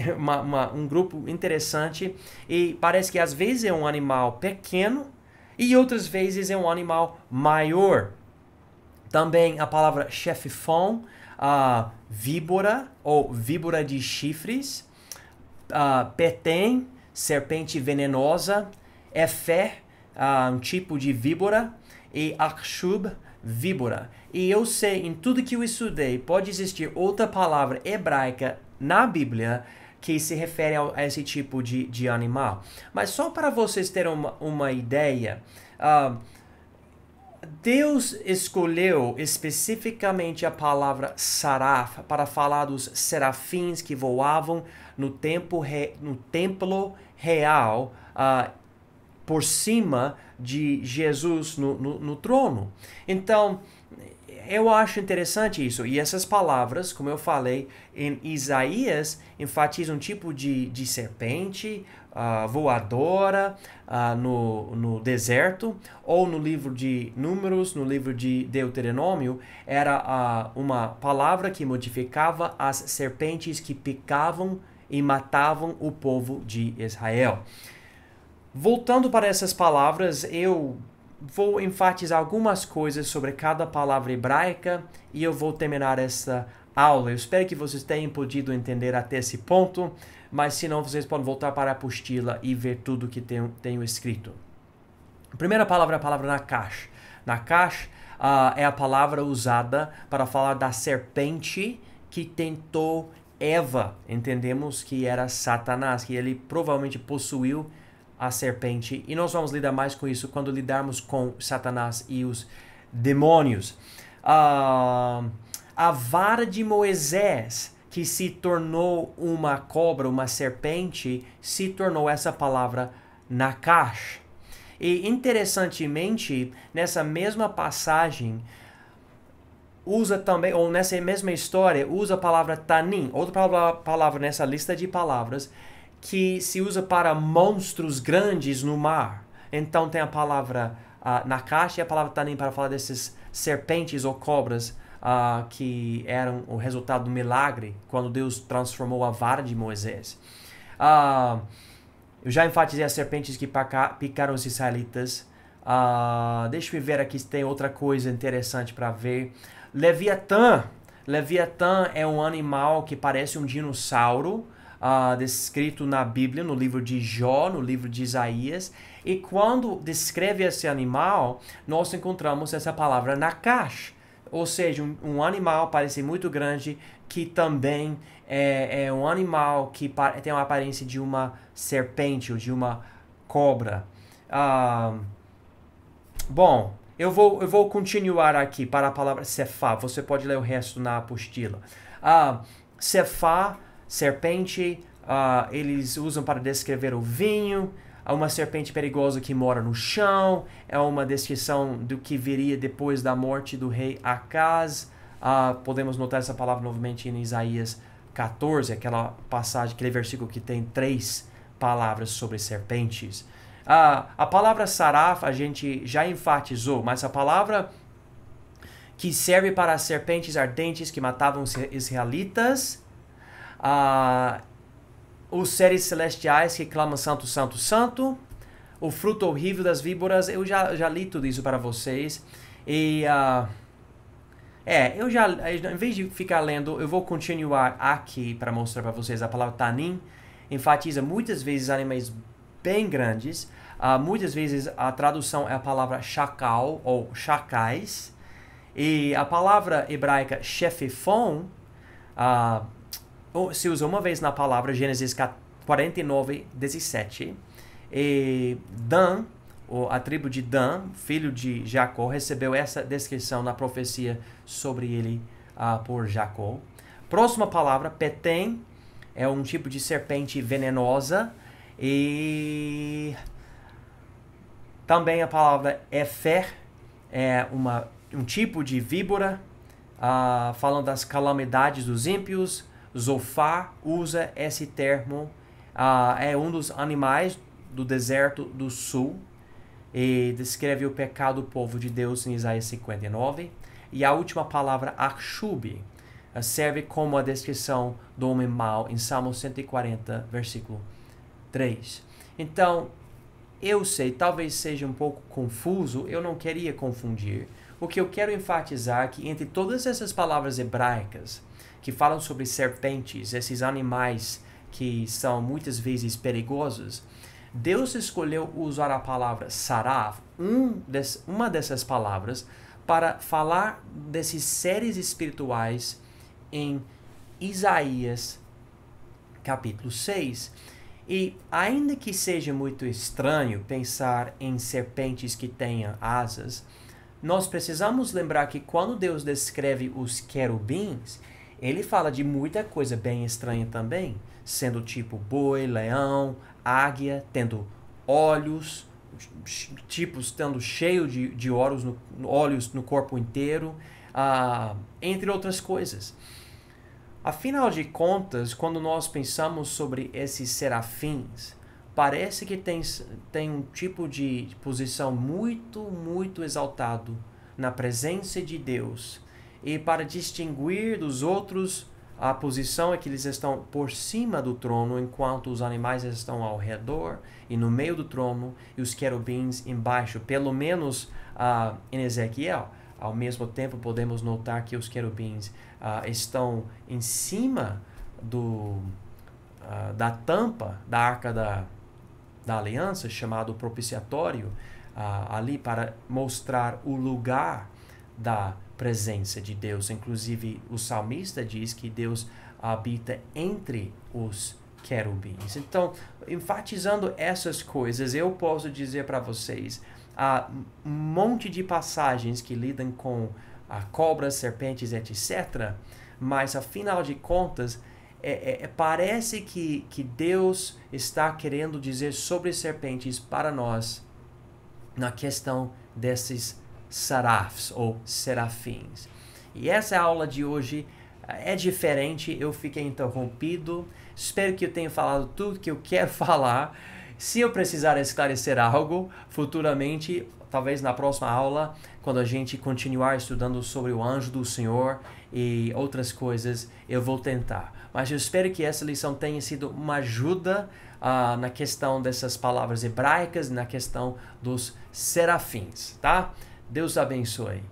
A: um grupo interessante e parece que às vezes é um animal pequeno e outras vezes é um animal maior. Também a palavra chefifon, víbora ou víbora de chifres, petem, serpente venenosa, efé, um tipo de víbora, e akshub, víbora. E eu sei, em tudo que eu estudei, pode existir outra palavra hebraica na Bíblia que se refere a esse tipo de animal. Mas só para vocês terem uma ideia, Deus escolheu especificamente a palavra saraf para falar dos serafins que voavam no templo real por cima de Jesus no trono. Então, eu acho interessante isso. E essas palavras, como eu falei, em Isaías, enfatizam um tipo de serpente voadora no deserto, ou no livro de Números, no livro de Deuteronômio, era uma palavra que modificava as serpentes que picavam e matavam o povo de Israel. Voltando para essas palavras, eu vou enfatizar algumas coisas sobre cada palavra hebraica e eu vou terminar essa aula. Eu espero que vocês tenham podido entender até esse ponto, mas se não, vocês podem voltar para a apostila e ver tudo que tenho escrito. A primeira palavra é a palavra nakash. Nakash é a palavra usada para falar da serpente que tentou Eva. Entendemos que era Satanás, que ele provavelmente possuiu a serpente, e nós vamos lidar mais com isso quando lidarmos com Satanás e os demônios. A vara de Moisés, que se tornou uma cobra, uma serpente, se tornou essa palavra nakash. E interessantemente, nessa mesma passagem, usa também, ou nessa mesma história, usa a palavra tanim, outra palavra nessa lista de palavras, que se usa para monstros grandes no mar. Então tem a palavra nakash e a palavra tanim para falar desses serpentes ou cobras que eram o resultado do milagre quando Deus transformou a vara de Moisés. Eu já enfatizei as serpentes que picaram os israelitas. Deixa eu ver aqui se tem outra coisa interessante para ver. Leviatã. Leviatã é um animal que parece um dinossauro, descrito na Bíblia, no livro de Jó, no livro de Isaías. E quando descreve esse animal, nós encontramos essa palavra nakash. Ou seja, um animal parece muito grande, que também é um animal que tem uma aparência de uma serpente ou de uma cobra. Bom, eu vou continuar aqui para a palavra cefá. Você pode ler o resto na apostila. Cefá, serpente, eles usam para descrever o vinho. Uma serpente perigosa que mora no chão. É uma descrição do que viria depois da morte do rei Acaz. Podemos notar essa palavra novamente em Isaías 14, aquela passagem, aquele versículo que tem 3 palavras sobre serpentes. A palavra saraf a gente já enfatizou, mas a palavra que serve para as serpentes ardentes que matavam os israelitas, os seres celestiais que clamam santo, santo, santo, o fruto horrível das víboras. Eu já li tudo isso para vocês. E em vez de ficar lendo, eu vou continuar aqui para mostrar para vocês. A palavra tanim enfatiza muitas vezes animais bem grandes. Muitas vezes a tradução é a palavra chacal ou chacais. E a palavra hebraica chefifon se usa uma vez na palavra Gênesis 49, 17. E Dan, a tribo de Dan, filho de Jacó, recebeu essa descrição na profecia sobre ele por Jacó. Próxima palavra, petem, é um tipo de serpente venenosa. E Também a palavra Efer é um tipo de víbora, falando das calamidades dos ímpios. Zofar usa esse termo, é um dos animais do deserto do sul e descreve o pecado do povo de Deus em Isaías 59. E a última palavra, Achshub, serve como a descrição do homem mau em Salmo 140, versículo 3. Então, eu sei, talvez seja um pouco confuso, eu não queria confundir. O que eu quero enfatizar é que entre todas essas palavras hebraicas que falam sobre serpentes, esses animais que são muitas vezes perigosos, Deus escolheu usar a palavra saraf, uma dessas palavras, para falar desses seres espirituais em Isaías capítulo 6. E ainda que seja muito estranho pensar em serpentes que tenham asas, nós precisamos lembrar que quando Deus descreve os querubins, ele fala de muita coisa bem estranha também, sendo tipo boi, leão, águia, tendo olhos, tipos tendo cheio de olhos no corpo inteiro, entre outras coisas. Afinal de contas, quando nós pensamos sobre esses serafins, parece que tem um tipo de posição muito, muito exaltado na presença de Deus. E para distinguir dos outros, a posição é que eles estão por cima do trono, enquanto os animais estão ao redor e no meio do trono, e os querubins embaixo. Pelo menos em Ezequiel, ao mesmo tempo podemos notar que os querubins estão em cima da tampa da Arca da Aliança, chamado propiciatório, ali para mostrar o lugar da presença de Deus. Inclusive, o salmista diz que Deus habita entre os querubins. Então, enfatizando essas coisas, eu posso dizer para vocês, há um monte de passagens que lidam com cobras, serpentes, etc. Mas, afinal de contas, parece que Deus está querendo dizer sobre serpentes para nós na questão desses sarafs ou serafins. E essa aula de hoje é diferente, eu fiquei interrompido. Espero que eu tenha falado tudo que eu quero falar. Se eu precisar esclarecer algo futuramente, talvez na próxima aula, quando a gente continuar estudando sobre o anjo do Senhor e outras coisas, eu vou tentar. Mas eu espero que essa lição tenha sido uma ajuda na questão dessas palavras hebraicas, na questão dos serafins, tá? Deus abençoe.